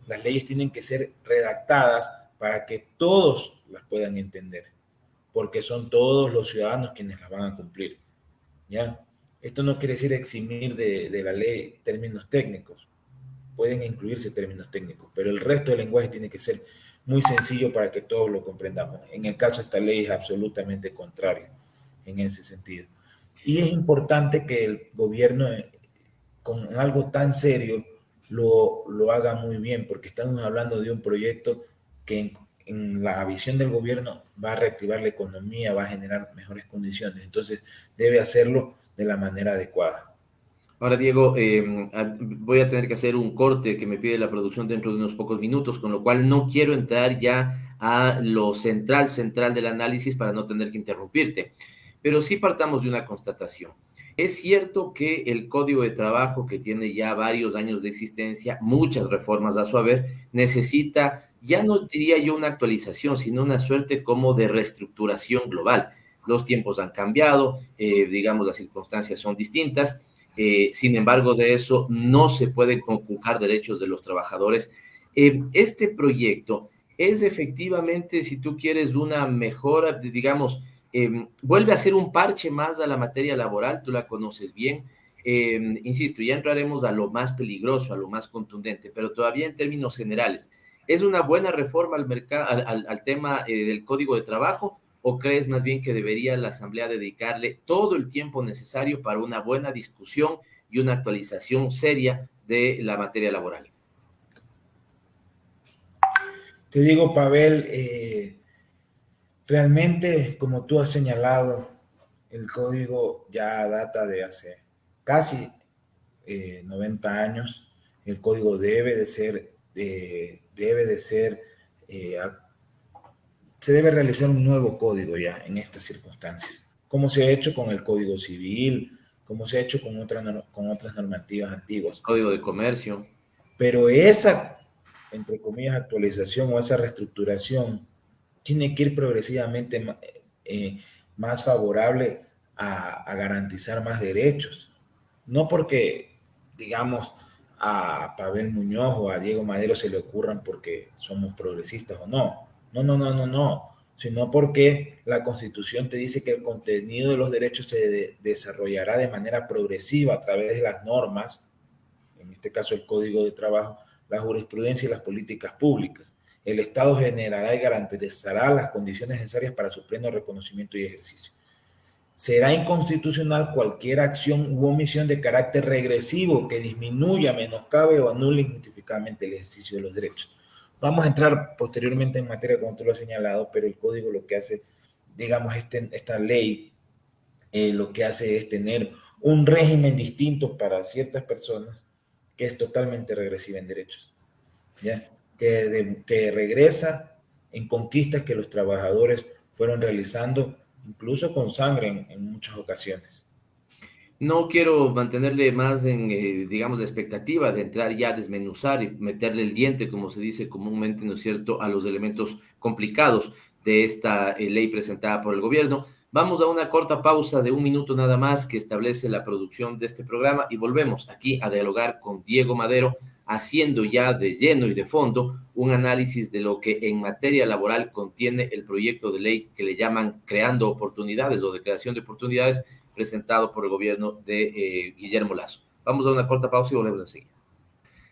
Las leyes tienen que ser redactadas para que todos las puedan entender, porque son todos los ciudadanos quienes las van a cumplir, ¿ya? Esto no quiere decir eximir de la ley términos técnicos. Pueden incluirse términos técnicos, pero el resto del lenguaje tiene que ser muy sencillo para que todos lo comprendamos. En el caso de esta ley es absolutamente contrario en ese sentido. Y es importante que el gobierno, con algo tan serio, lo haga muy bien, porque estamos hablando de un proyecto que en la visión del gobierno va a reactivar la economía, va a generar mejores condiciones. Entonces debe hacerlo de la manera adecuada. Ahora, Diego, voy a tener que hacer un corte que me pide la producción dentro de unos pocos minutos, con lo cual no quiero entrar ya a lo central del análisis para no tener que interrumpirte. Pero sí partamos de una constatación. Es cierto que el Código de Trabajo, que tiene ya varios años de existencia, muchas reformas a su haber, necesita, ya no diría yo una actualización, sino una suerte como de reestructuración global. Los tiempos han cambiado, digamos, las circunstancias son distintas. Sin embargo, de eso no se pueden conculcar derechos de los trabajadores. Este proyecto es efectivamente, si tú quieres, una mejora, digamos, vuelve a ser un parche más a la materia laboral, tú la conoces bien. Insisto, ya entraremos a lo más peligroso, a lo más contundente, pero todavía en términos generales, ¿es una buena reforma al mercado, al tema del Código de Trabajo? ¿O crees más bien que debería la Asamblea dedicarle todo el tiempo necesario para una buena discusión y una actualización seria de la materia laboral? Te digo, Pavel, realmente, como tú has señalado, el código ya data de hace casi 90 años. El código debe de ser, se debe realizar un nuevo código ya en estas circunstancias, como se ha hecho con el Código Civil, como se ha hecho con otras normativas antiguas. Código de Comercio. Pero esa, entre comillas, actualización o esa reestructuración tiene que ir progresivamente más favorable a garantizar más derechos. No porque, digamos, a Pavel Muñoz o a Diego Madero se le ocurran porque somos progresistas o no. No, sino porque la Constitución te dice que el contenido de los derechos se desarrollará de manera progresiva a través de las normas, en este caso el Código de Trabajo, la jurisprudencia y las políticas públicas. El Estado generará y garantizará las condiciones necesarias para su pleno reconocimiento y ejercicio. Será inconstitucional cualquier acción u omisión de carácter regresivo que disminuya, menoscabe o anule injustificadamente el ejercicio de los derechos. Vamos a entrar posteriormente en materia, como tú lo has señalado, pero el código lo que hace, digamos, esta ley, lo que hace es tener un régimen distinto para ciertas personas que es totalmente regresiva en derechos, ¿ya? Que regresa en conquistas que los trabajadores fueron realizando, incluso con sangre en muchas ocasiones. No quiero mantenerle más en, digamos, la expectativa de entrar ya a desmenuzar y meterle el diente, como se dice comúnmente, ¿no es cierto?, a los elementos complicados de esta ley presentada por el gobierno. Vamos a una corta pausa de un minuto nada más que establece la producción de este programa y volvemos aquí a dialogar con Diego Madero, haciendo ya de lleno y de fondo un análisis de lo que en materia laboral contiene el proyecto de ley que le llaman Creando Oportunidades o de Creación de Oportunidades, presentado por el gobierno de Guillermo Lasso. Vamos a una corta pausa y volvemos a seguir.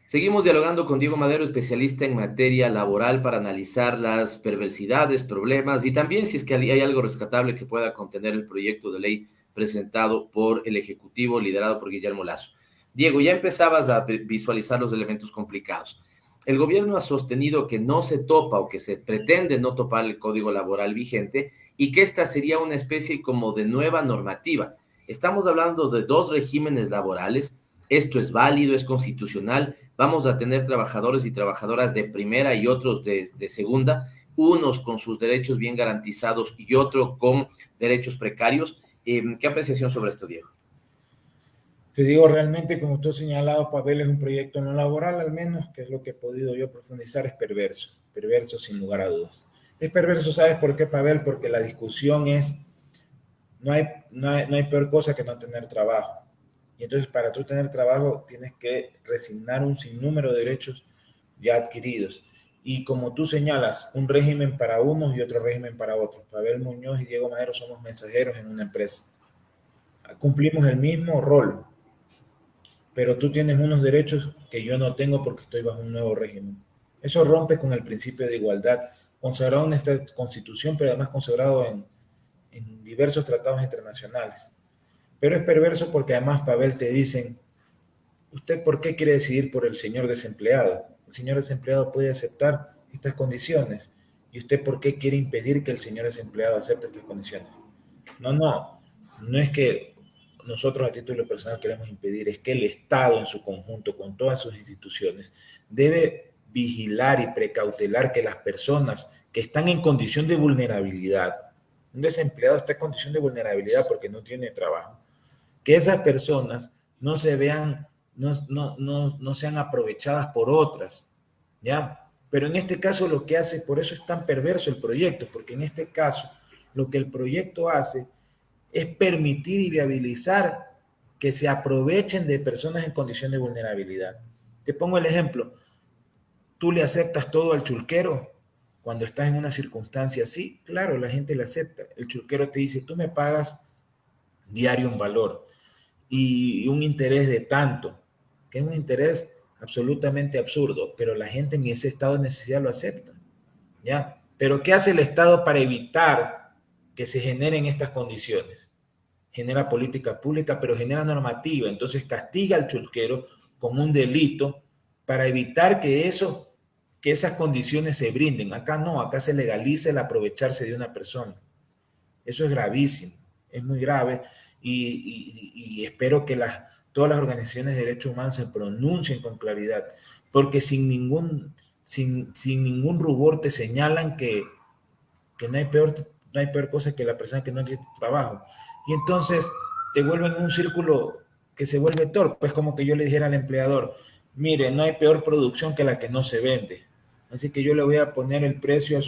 Seguimos dialogando con Diego Madero, especialista en materia laboral, para analizar las perversidades, problemas y también si es que hay algo rescatable que pueda contener el proyecto de ley presentado por el Ejecutivo liderado por Guillermo Lasso. Diego, ya empezabas a visualizar los elementos complicados. El gobierno ha sostenido que no se topa o que se pretende no topar el código laboral vigente y que esta sería una especie como de nueva normativa. Estamos hablando de dos regímenes laborales. Esto es válido, es constitucional. Vamos a tener trabajadores y trabajadoras de primera y otros de segunda, unos con sus derechos bien garantizados y otros con derechos precarios. ¿Qué apreciación sobre esto, Diego? Te digo, realmente, como tú has señalado, Pavel, es un proyecto no laboral, al menos, que es lo que he podido yo profundizar, es perverso sin lugar a dudas. Es perverso, ¿sabes por qué, Pavel? Porque la discusión es, no hay peor cosa que no tener trabajo. Y entonces, para tú tener trabajo, tienes que resignar un sinnúmero de derechos ya adquiridos. Y como tú señalas, un régimen para unos y otro régimen para otros. Pavel Muñoz y Diego Madero somos mensajeros en una empresa. Cumplimos el mismo rol, pero tú tienes unos derechos que yo no tengo porque estoy bajo un nuevo régimen. Eso rompe con el principio de igualdad, consagrado en esta Constitución, pero además consagrado en diversos tratados internacionales. Pero es perverso porque además, Pavel, te dicen, ¿usted por qué quiere decidir por el señor desempleado? El señor desempleado puede aceptar estas condiciones. ¿Y usted por qué quiere impedir que el señor desempleado acepte estas condiciones? No es que nosotros a título personal queremos impedir, es que el Estado en su conjunto, con todas sus instituciones, debe vigilar y precautelar que las personas que están en condición de vulnerabilidad, un desempleado está en condición de vulnerabilidad porque no tiene trabajo, que esas personas no se vean, no sean aprovechadas por otras, ¿ya? Pero en este caso lo que hace, por eso es tan perverso el proyecto, porque en este caso lo que el proyecto hace es permitir y viabilizar que se aprovechen de personas en condición de vulnerabilidad. Te pongo el ejemplo. ¿Tú le aceptas todo al chulquero cuando estás en una circunstancia así? Claro, la gente le acepta. El chulquero te dice, tú me pagas diario un valor y un interés de tanto, que es un interés absolutamente absurdo, pero la gente en ese estado de necesidad lo acepta, ¿ya? Pero ¿qué hace el Estado para evitar que se generen estas condiciones? Genera política pública, pero genera normativa. Entonces castiga al chulquero con un delito para evitar que esas condiciones se brinden. Acá no, acá se legaliza el aprovecharse de una persona. Eso es gravísimo, es muy grave y espero que todas las organizaciones de derechos humanos se pronuncien con claridad, porque sin ningún rubor te señalan que no hay peor cosa que la persona que no tiene trabajo. Y entonces te vuelven un círculo que se vuelve torpe. Es como que yo le dijera al empleador, mire, no hay peor producción que la que no se vende. Así que yo le voy a poner el precio a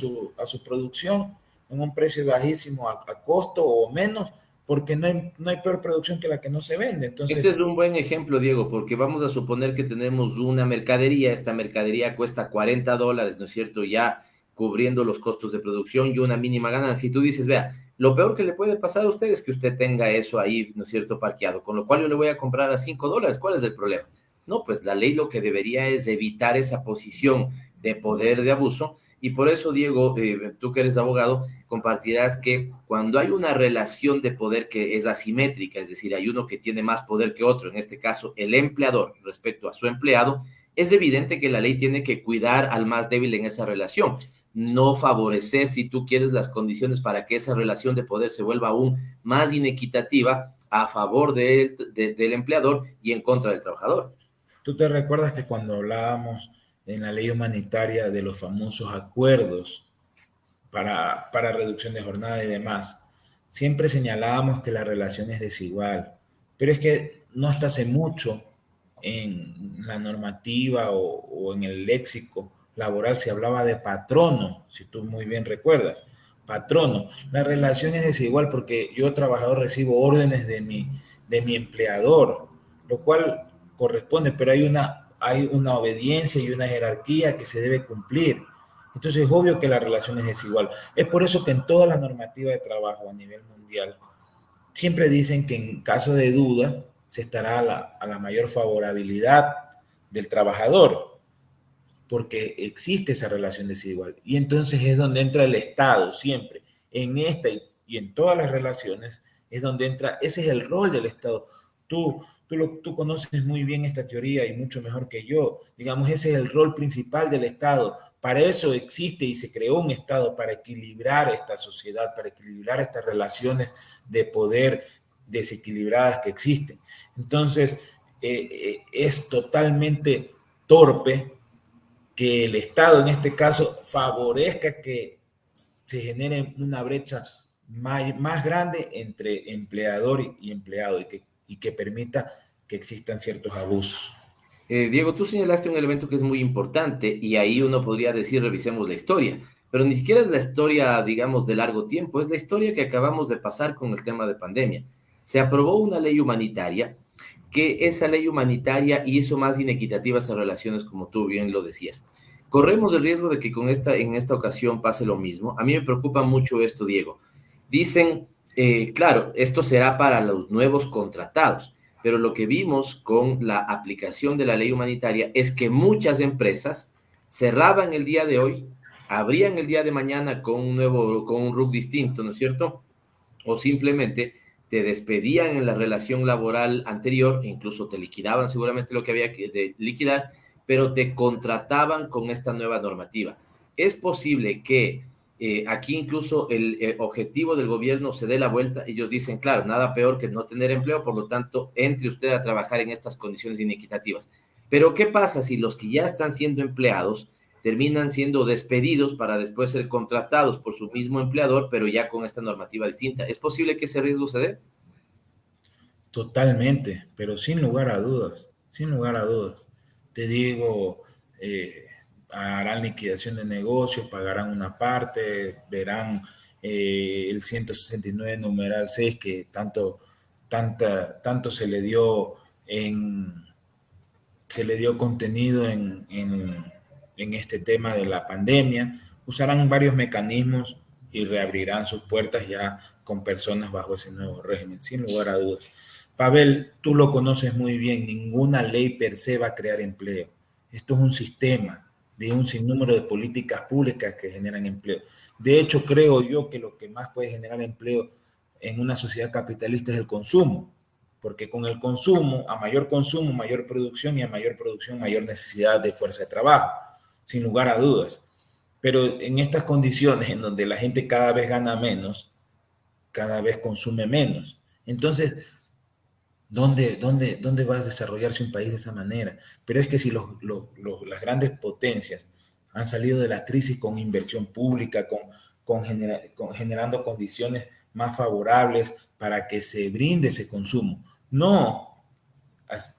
su producción en un precio bajísimo a costo o menos, porque no hay peor producción que la que no se vende. Entonces, este es un buen ejemplo, Diego, porque vamos a suponer que tenemos una mercadería, esta mercadería cuesta $40, ¿no es cierto? Ya cubriendo los costos de producción y una mínima ganancia. Y tú dices, vea, lo peor que le puede pasar a usted es que usted tenga eso ahí, ¿no es cierto?, parqueado, con lo cual yo le voy a comprar a $5. ¿Cuál es el problema? No, pues la ley lo que debería es evitar esa posición de poder de abuso. Y por eso, Diego, tú que eres abogado, compartirás que cuando hay una relación de poder que es asimétrica, es decir, hay uno que tiene más poder que otro, en este caso el empleador respecto a su empleado, es evidente que la ley tiene que cuidar al más débil en esa relación, no favorecer, si tú quieres, las condiciones para que esa relación de poder se vuelva aún más inequitativa a favor del empleador y en contra del trabajador. Tú te recuerdas que cuando hablábamos en la ley humanitaria de los famosos acuerdos para reducción de jornada y demás, siempre señalábamos que la relación es desigual, pero es que no hasta hace mucho en la normativa o en el léxico laboral se hablaba de patrono, si tú muy bien recuerdas, patrono. La relación es desigual porque yo, trabajador, recibo órdenes de mi empleador, lo cual corresponde, pero hay una obediencia y una jerarquía que se debe cumplir. Entonces es obvio que la relación es desigual. Es por eso que en toda la normativa de trabajo a nivel mundial siempre dicen que en caso de duda se estará a la mayor favorabilidad del trabajador, porque existe esa relación desigual. Y entonces es donde entra el Estado siempre. En esta y en todas las relaciones es donde entra, ese es el rol del Estado. Tú conoces muy bien esta teoría y mucho mejor que yo. Digamos, ese es el rol principal del Estado. Para eso existe y se creó un Estado, para equilibrar esta sociedad, para equilibrar estas relaciones de poder desequilibradas que existen. Entonces, es totalmente torpe que el Estado, en este caso, favorezca que se genere una brecha más grande entre empleador y empleado y que permita que existan ciertos abusos. Diego, tú señalaste un elemento que es muy importante y ahí uno podría decir, revisemos la historia, pero ni siquiera es la historia, digamos, de largo tiempo, es la historia que acabamos de pasar con el tema de pandemia. Se aprobó una ley humanitaria, que esa ley humanitaria hizo más inequitativas esas relaciones, como tú bien lo decías. Corremos el riesgo de que en esta ocasión pase lo mismo. A mí me preocupa mucho esto, Diego. Dicen, claro, esto será para los nuevos contratados, pero lo que vimos con la aplicación de la ley humanitaria es que muchas empresas cerraban el día de hoy, abrían el día de mañana con un RUC distinto, ¿no es cierto? O simplemente te despedían en la relación laboral anterior, e incluso te liquidaban seguramente lo que había que liquidar, pero te contrataban con esta nueva normativa. Es posible que aquí incluso el objetivo del gobierno se dé la vuelta. Ellos dicen, claro, nada peor que no tener empleo, por lo tanto, entre usted a trabajar en estas condiciones inequitativas. Pero, ¿qué pasa si los que ya están siendo empleados terminan siendo despedidos para después ser contratados por su mismo empleador, pero ya con esta normativa distinta? ¿Es posible que ese riesgo se dé? Totalmente, pero sin lugar a dudas, sin lugar a dudas. Te digo, harán liquidación de negocios, pagarán una parte, verán el 169 numeral 6 que tanto se le dio contenido en este tema de la pandemia. Usarán varios mecanismos y reabrirán sus puertas ya con personas bajo ese nuevo régimen, sin lugar a dudas. Pavel, tú lo conoces muy bien, ninguna ley per se va a crear empleo. Esto es un sistema de un sinnúmero de políticas públicas que generan empleo. De hecho, creo yo que lo que más puede generar empleo en una sociedad capitalista es el consumo, porque con el consumo, mayor producción, y a mayor producción, mayor necesidad de fuerza de trabajo, sin lugar a dudas. Pero en estas condiciones en donde la gente cada vez gana menos, cada vez consume menos, entonces ¿dónde va a desarrollarse un país de esa manera? Pero es que si las grandes potencias han salido de la crisis con inversión pública, generando condiciones más favorables para que se brinde ese consumo, no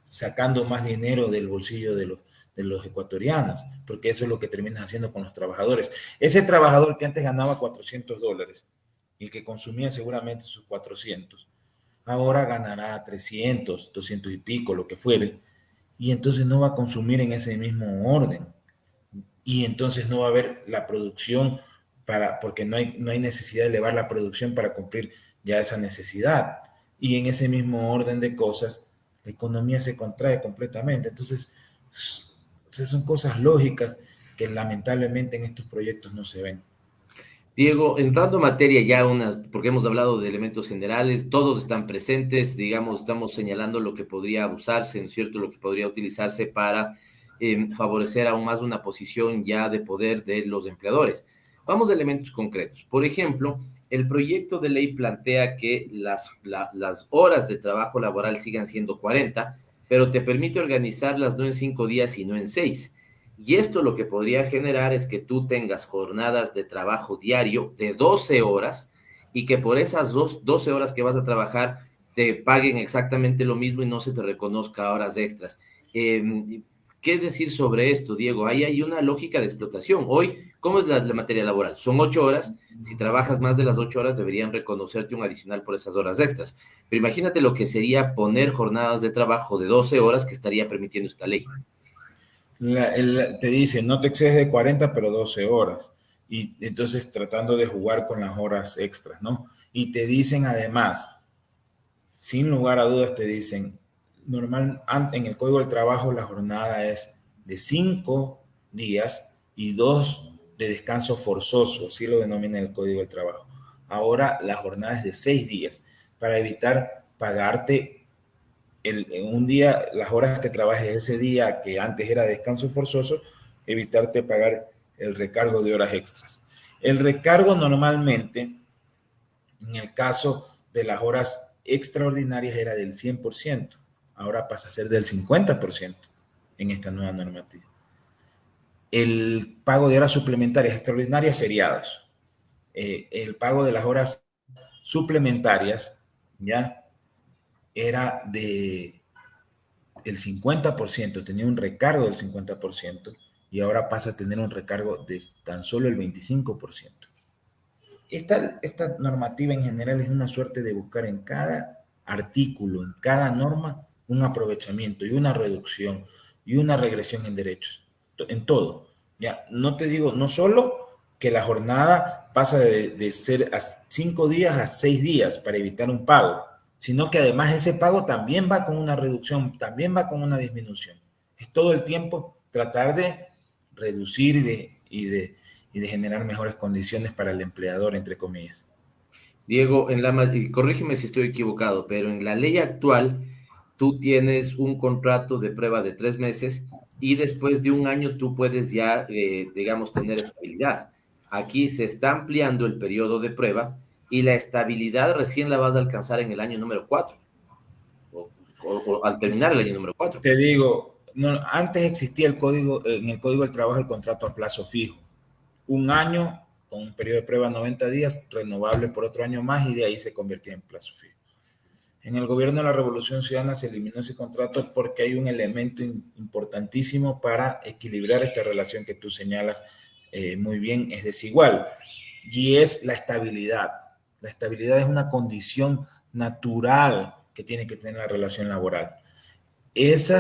sacando más dinero del bolsillo de los ecuatorianos, porque eso es lo que terminas haciendo con los trabajadores. Ese trabajador que antes ganaba $400 y que consumía seguramente sus 400, ahora ganará 300, 200 y pico, lo que fuere, y entonces no va a consumir en ese mismo orden. Y entonces no va a haber la producción porque no hay necesidad de elevar la producción para cumplir ya esa necesidad. Y en ese mismo orden de cosas, la economía se contrae completamente. Entonces, son cosas lógicas que lamentablemente en estos proyectos no se ven. Diego, entrando en materia ya porque hemos hablado de elementos generales, todos están presentes, digamos, estamos señalando lo que podría abusarse, ¿no es cierto?, lo que podría utilizarse para favorecer aún más una posición ya de poder de los empleadores. Vamos a elementos concretos. Por ejemplo, el proyecto de ley plantea que las horas de trabajo laboral sigan siendo 40, pero te permite organizarlas no en 5 días, sino en 6. Y esto lo que podría generar es que tú tengas jornadas de trabajo diario de 12 horas y que por esas 12 horas que vas a trabajar te paguen exactamente lo mismo y no se te reconozca horas extras. ¿Qué decir sobre esto, Diego? Ahí hay una lógica de explotación. Hoy, ¿cómo es la materia laboral? Son 8 horas. Si trabajas más de las 8 horas, deberían reconocerte un adicional por esas horas extras. Pero imagínate lo que sería poner jornadas de trabajo de 12 horas que estaría permitiendo esta ley. Te dice, no te excedes de 40, pero 12 horas. Y entonces tratando de jugar con las horas extras, ¿no? Y te dicen además, sin lugar a dudas, te dicen, normal, en el Código del Trabajo la jornada es de 5 días y 2 de descanso forzoso, así lo denomina el Código del Trabajo. Ahora la jornada es de 6 días para evitar pagarte en un día las horas que trabajes ese día que antes era descanso forzoso, evitarte pagar el recargo de horas extras. El recargo normalmente, en el caso de las horas extraordinarias, era del 100%. Ahora pasa a ser del 50% en esta nueva normativa. El pago de horas suplementarias extraordinarias, feriados. El pago de las horas suplementarias, ¿ya? Era del 50%, tenía un recargo del 50% y ahora pasa a tener un recargo de tan solo el 25%. Esta normativa en general es una suerte de buscar en cada artículo, en cada norma, un aprovechamiento y una reducción y una regresión en derechos, en todo. Ya, no te digo, no solo que la jornada pasa de ser a 5 días a 6 días para evitar un pago, sino que además ese pago también va con una reducción, también va con una disminución. Es todo el tiempo tratar de reducir y de generar mejores condiciones para el empleador, entre comillas. Diego, corrígeme si estoy equivocado, pero en la ley actual tú tienes un contrato de prueba de 3 meses y después de un año tú puedes ya, digamos, tener estabilidad. Aquí se está ampliando el periodo de prueba y la estabilidad recién la vas a alcanzar en el año número 4 o al terminar el año número 4. Te digo, no, antes existía en el Código del Trabajo el contrato a plazo fijo. Un año con un periodo de prueba 90 días, renovable por otro año más y de ahí se convertía en plazo fijo. En el gobierno de la Revolución Ciudadana se eliminó ese contrato porque hay un elemento importantísimo para equilibrar esta relación que tú señalas muy bien, es desigual, y es la estabilidad. La estabilidad es una condición natural que tiene que tener la relación laboral. Es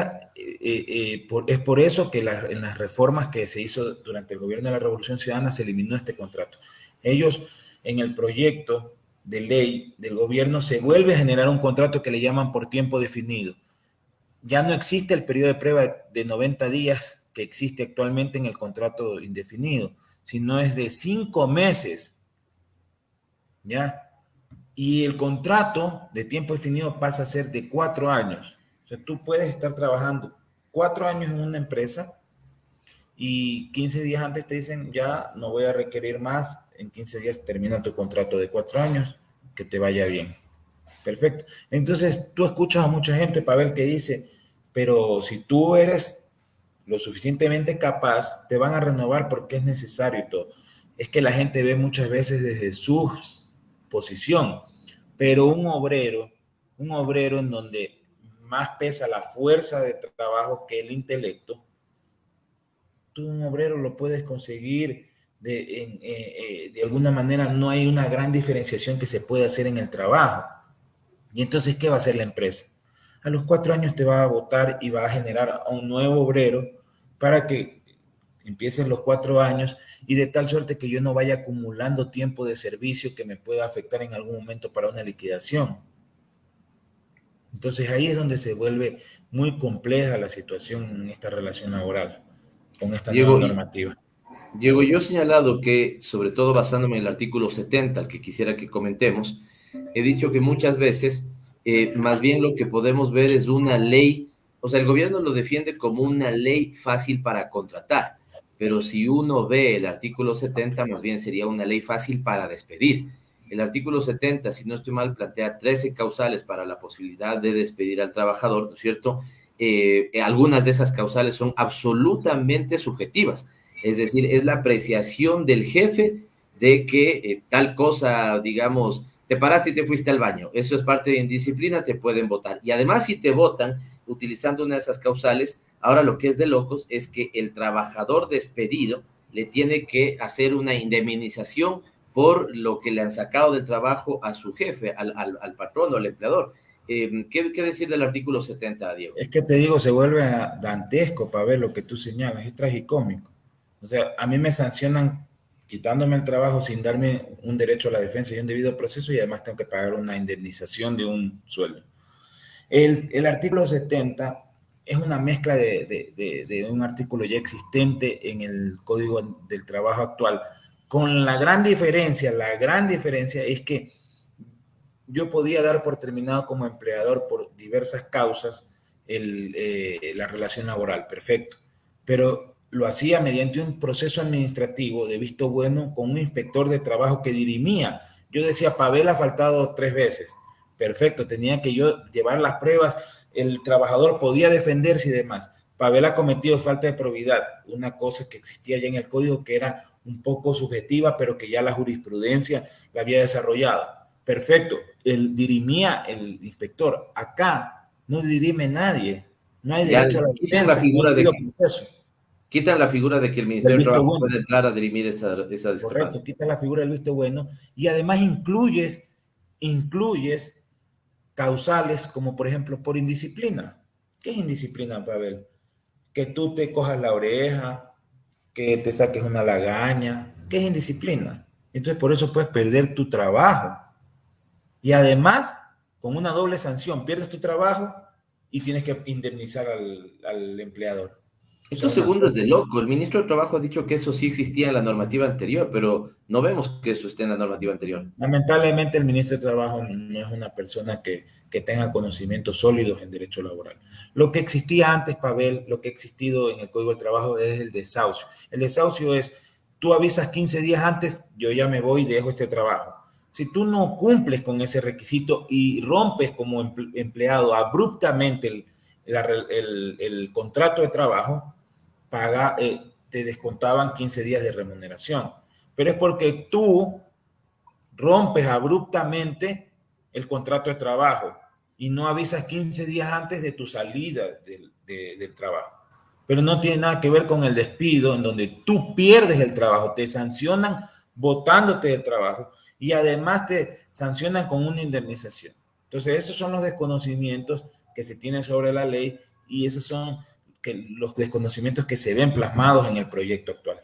por eso que en las reformas que se hizo durante el gobierno de la Revolución Ciudadana se eliminó este contrato. Ellos, en el proyecto de ley del gobierno, se vuelve a generar un contrato que le llaman por tiempo definido. Ya no existe el periodo de prueba de 90 días que existe actualmente en el contrato indefinido, sino es de 5 meses, ¿ya? Y el contrato de tiempo definido pasa a ser de 4 años. O sea, tú puedes estar trabajando 4 años en una empresa y 15 días antes te dicen, ya no voy a requerir más, en 15 días termina tu contrato de 4 años, que te vaya bien. Perfecto. Entonces, tú escuchas a mucha gente, Pavel, que dice, pero si tú eres lo suficientemente capaz, te van a renovar porque es necesario y todo. Es que la gente ve muchas veces desde su posición, pero un obrero en donde más pesa la fuerza de trabajo que el intelecto, tú un obrero lo puedes conseguir de alguna manera. No hay una gran diferenciación que se puede hacer en el trabajo. Y entonces, ¿qué va a hacer la empresa? A los 4 años te va a votar y va a generar a un nuevo obrero para que empiecen los 4 años y de tal suerte que yo no vaya acumulando tiempo de servicio que me pueda afectar en algún momento para una liquidación. Entonces ahí es donde se vuelve muy compleja la situación en esta relación laboral con esta nueva normativa. Diego, yo he señalado que, sobre todo basándome en el artículo 70, al que quisiera que comentemos, he dicho que muchas veces, más bien lo que podemos ver es una ley, o sea, el gobierno lo defiende como una ley fácil para contratar, pero si uno ve el artículo 70, más bien sería una ley fácil para despedir. El artículo 70, si no estoy mal, plantea 13 causales para la posibilidad de despedir al trabajador, ¿no es cierto? Algunas de esas causales son absolutamente subjetivas, es decir, es la apreciación del jefe de que tal cosa, digamos, te paraste y te fuiste al baño. Eso es parte de indisciplina, te pueden votar. Y además, si te votan utilizando una de esas causales, ahora lo que es de locos es que el trabajador despedido le tiene que hacer una indemnización por lo que le han sacado del trabajo a su jefe, al patrón o al empleador. ¿Qué decir del artículo 70, Diego? Es que te digo, se vuelve dantesco para ver lo que tú señalas, es tragicómico. O sea, a mí me sancionan quitándome el trabajo sin darme un derecho a la defensa y un debido proceso, y además tengo que pagar una indemnización de un sueldo. El artículo 70 es una mezcla de un artículo ya existente en el Código del Trabajo actual, con la gran diferencia es que yo podía dar por terminado como empleador por diversas causas la relación laboral, perfecto, pero lo hacía mediante un proceso administrativo de visto bueno con un inspector de trabajo que dirimía. Yo decía, Pavel ha faltado 3 veces, perfecto, tenía que yo llevar las pruebas, el trabajador podía defenderse y demás. Pavel ha cometido falta de probidad, una cosa que existía ya en el código que era un poco subjetiva, pero que ya la jurisprudencia la había desarrollado. Perfecto, dirimía el inspector. Acá no dirime nadie, no hay derecho a la defensa, quitan la figura de que el Ministerio de Trabajo puede entrar a dirimir esa discrepancia. Correcto, quitan la figura del visto bueno y además incluyes causales como por ejemplo por indisciplina. ¿Qué es indisciplina, Pavel? Que tú te cojas la oreja, que te saques una lagaña. ¿Qué es indisciplina? Entonces por eso puedes perder tu trabajo. Y además, con una doble sanción, pierdes tu trabajo y tienes que indemnizar al empleador. Esto segundo es de loco. El ministro de Trabajo ha dicho que eso sí existía en la normativa anterior, pero no vemos que eso esté en la normativa anterior. Lamentablemente el ministro de Trabajo no es una persona que tenga conocimientos sólidos en derecho laboral. Lo que existía antes, Pavel, lo que ha existido en el Código del Trabajo es el desahucio. El desahucio es, tú avisas 15 días antes, yo ya me voy y dejo este trabajo. Si tú no cumples con ese requisito y rompes como empleado abruptamente el contrato de trabajo, te descontaban 15 días de remuneración. Pero es porque tú rompes abruptamente el contrato de trabajo y no avisas 15 días antes de tu salida del trabajo. Pero no tiene nada que ver con el despido, en donde tú pierdes el trabajo, te sancionan botándote del trabajo y además te sancionan con una indemnización. Entonces, esos son los desconocimientos que se tienen sobre la ley y esos son los desconocimientos que se ven plasmados en el proyecto actual.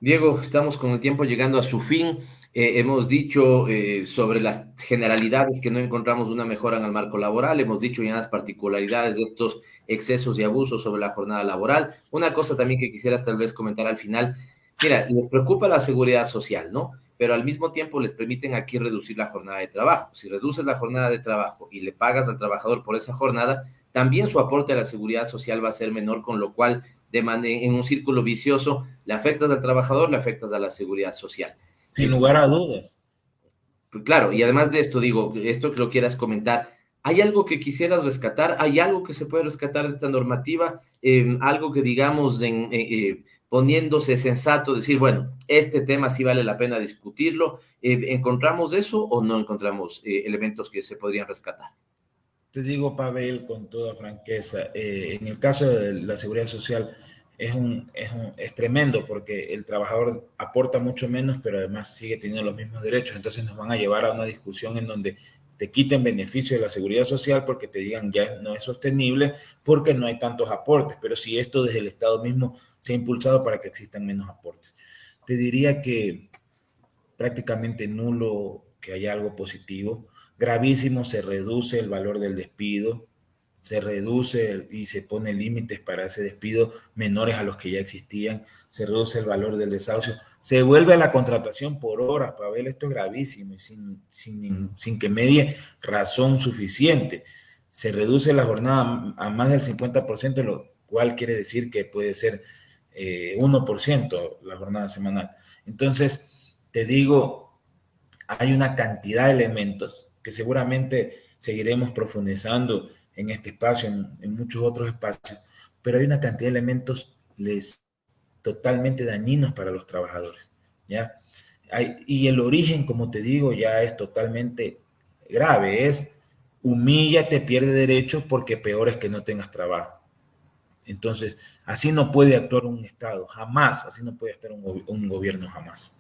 Diego, estamos con el tiempo llegando a su fin. Hemos dicho sobre las generalidades que no encontramos una mejora en el marco laboral, hemos dicho ya las particularidades de estos excesos y abusos sobre la jornada laboral. Una cosa también que quisieras tal vez comentar al final, mira, les preocupa la seguridad social, ¿no? Pero al mismo tiempo les permiten aquí reducir la jornada de trabajo. Si reduces la jornada de trabajo y le pagas al trabajador por esa jornada, también su aporte a la seguridad social va a ser menor, con lo cual en un círculo vicioso le afectas al trabajador, le afectas a la seguridad social. Sin lugar a dudas. Claro, y además de esto, digo, esto que lo quieras comentar, ¿hay algo que quisieras rescatar? ¿Hay algo que se puede rescatar de esta normativa? Algo que digamos poniéndose sensato, decir, bueno, este tema sí vale la pena discutirlo. ¿Encontramos eso o no encontramos elementos que se podrían rescatar? Te digo, Pavel, con toda franqueza, en el caso de la seguridad social es tremendo porque el trabajador aporta mucho menos, pero además sigue teniendo los mismos derechos. Entonces nos van a llevar a una discusión en donde te quiten beneficios de la seguridad social porque te digan ya no es sostenible porque no hay tantos aportes. Pero si esto desde el Estado mismo se ha impulsado para que existan menos aportes. Te diría que prácticamente nulo que haya algo positivo. Gravísimo, se reduce el valor del despido, se reduce y se pone límites para ese despido menores a los que ya existían, se reduce el valor del desahucio, se vuelve a la contratación por horas, Pavel, esto es gravísimo y sin que medie razón suficiente. Se reduce la jornada a más del 50%, lo cual quiere decir que puede ser 1% la jornada semanal. Entonces, te digo, hay una cantidad de elementos que seguramente seguiremos profundizando en este espacio, en muchos otros espacios, pero hay una cantidad de elementos totalmente dañinos para los trabajadores, ¿ya? Y el origen, como te digo, ya es totalmente grave. Es humíllate, pierde derechos porque peor es que no tengas trabajo. Entonces, así no puede actuar un Estado, jamás. Así no puede actuar un gobierno, jamás.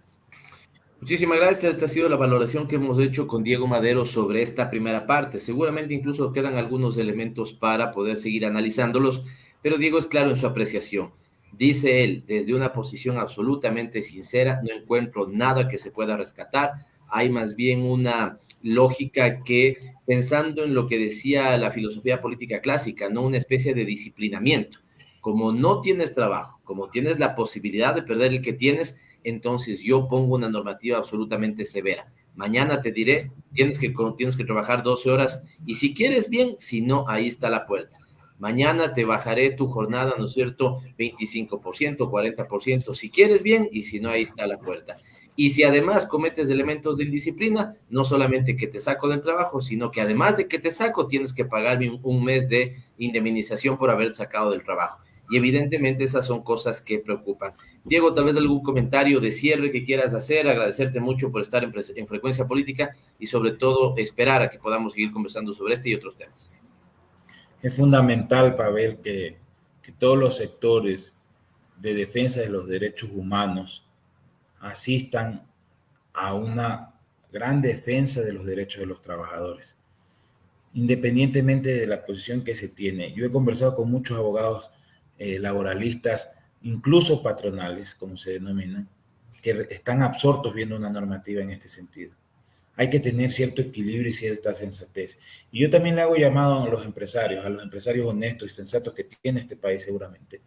Muchísimas gracias. Esta ha sido la valoración que hemos hecho con Diego Madero sobre esta primera parte. Seguramente incluso quedan algunos elementos para poder seguir analizándolos, pero Diego es claro en su apreciación. Dice él, desde una posición absolutamente sincera, no encuentro nada que se pueda rescatar. Hay más bien una lógica que, pensando en lo que decía la filosofía política clásica, no una especie de disciplinamiento. Como no tienes trabajo, como tienes la posibilidad de perder el que tienes, entonces yo pongo una normativa absolutamente severa. Mañana te diré, tienes que trabajar 12 horas y si quieres bien, si no, ahí está la puerta. Mañana te bajaré tu jornada, ¿no es cierto? 25%, 40%, si quieres bien y si no, ahí está la puerta. Y si además cometes elementos de indisciplina, no solamente que te saco del trabajo, sino que además de que te saco, tienes que pagarme un mes de indemnización por haber sacado del trabajo. Y evidentemente esas son cosas que preocupan. Diego, tal vez algún comentario de cierre que quieras hacer, agradecerte mucho por estar en Frecuencia Política y sobre todo esperar a que podamos seguir conversando sobre este y otros temas. Es fundamental, Pavel, que todos los sectores de defensa de los derechos humanos asistan a una gran defensa de los derechos de los trabajadores, independientemente de la posición que se tiene. Yo he conversado con muchos abogados laboralistas, incluso patronales, como se denominan, que están absortos viendo una normativa en este sentido. Hay que tener cierto equilibrio y cierta sensatez. Y yo también le hago llamado a los empresarios honestos y sensatos que tiene este país seguramente,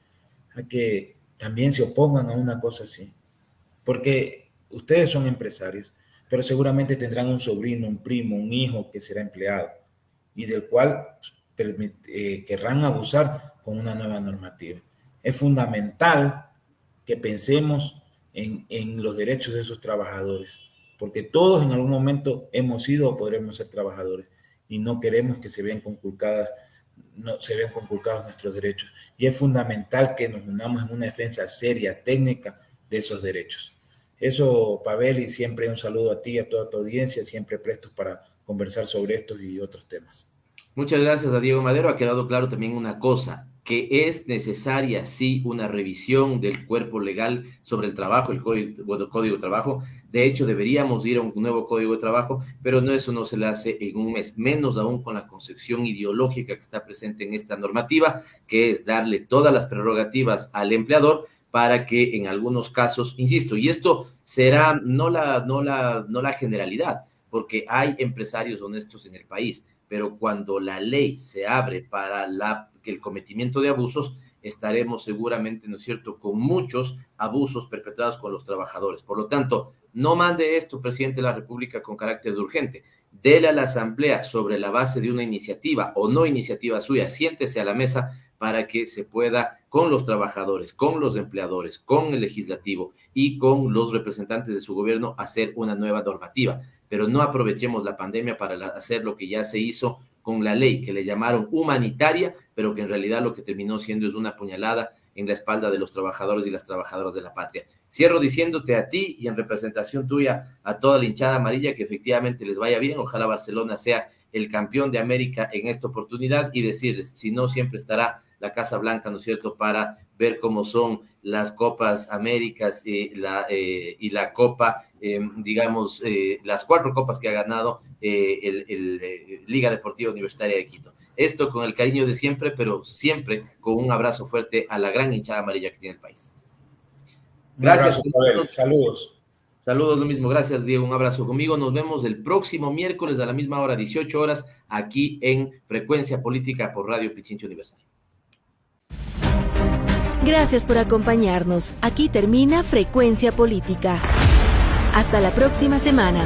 a que también se opongan a una cosa así. Porque ustedes son empresarios, pero seguramente tendrán un sobrino, un primo, un hijo que será empleado y del cual querrán abusar con una nueva normativa. Es fundamental que pensemos en los derechos de esos trabajadores, porque todos en algún momento hemos sido o podremos ser trabajadores y no queremos que se vean conculcados nuestros derechos. Y es fundamental que nos unamos en una defensa seria, técnica de esos derechos. Eso, Pavel, y siempre un saludo a ti y a toda tu audiencia, siempre prestos para conversar sobre estos y otros temas. Muchas gracias a Diego Madero. Ha quedado claro también una cosa, que es necesaria, sí, una revisión del cuerpo legal sobre el trabajo, el Código de Trabajo. De hecho, deberíamos ir a un nuevo Código de Trabajo, pero eso no se le hace en un mes, menos aún con la concepción ideológica que está presente en esta normativa, que es darle todas las prerrogativas al empleador para que en algunos casos, insisto, y esto será no la generalidad, porque hay empresarios honestos en el país, pero cuando la ley se abre para el cometimiento de abusos, estaremos seguramente, ¿no es cierto?, con muchos abusos perpetrados con los trabajadores. Por lo tanto, no mande esto, presidente de la República, con carácter de urgente. Dele a la Asamblea sobre la base de una iniciativa o no iniciativa suya, siéntese a la mesa para que se pueda, con los trabajadores, con los empleadores, con el legislativo y con los representantes de su gobierno, hacer una nueva normativa. Pero no aprovechemos la pandemia para hacer lo que ya se hizo con la ley, que le llamaron humanitaria, pero que en realidad lo que terminó siendo es una puñalada en la espalda de los trabajadores y las trabajadoras de la patria. Cierro diciéndote a ti y en representación tuya a toda la hinchada amarilla que efectivamente les vaya bien. Ojalá Barcelona sea el campeón de América en esta oportunidad y decirles, si no, siempre estará la Casa Blanca, ¿no es cierto?, para ver cómo son las Copas Américas y la Copa, las 4 copas que ha ganado Liga Deportiva Universitaria de Quito. Esto con el cariño de siempre, pero siempre con un abrazo fuerte a la gran hinchada amarilla que tiene el país. Gracias. Saludos. Saludos, lo mismo. Gracias, Diego. Un abrazo conmigo. Nos vemos el próximo miércoles a la misma hora, 18 horas, aquí en Frecuencia Política por Radio Pichincha Universal. Gracias por acompañarnos. Aquí termina Frecuencia Política. Hasta la próxima semana.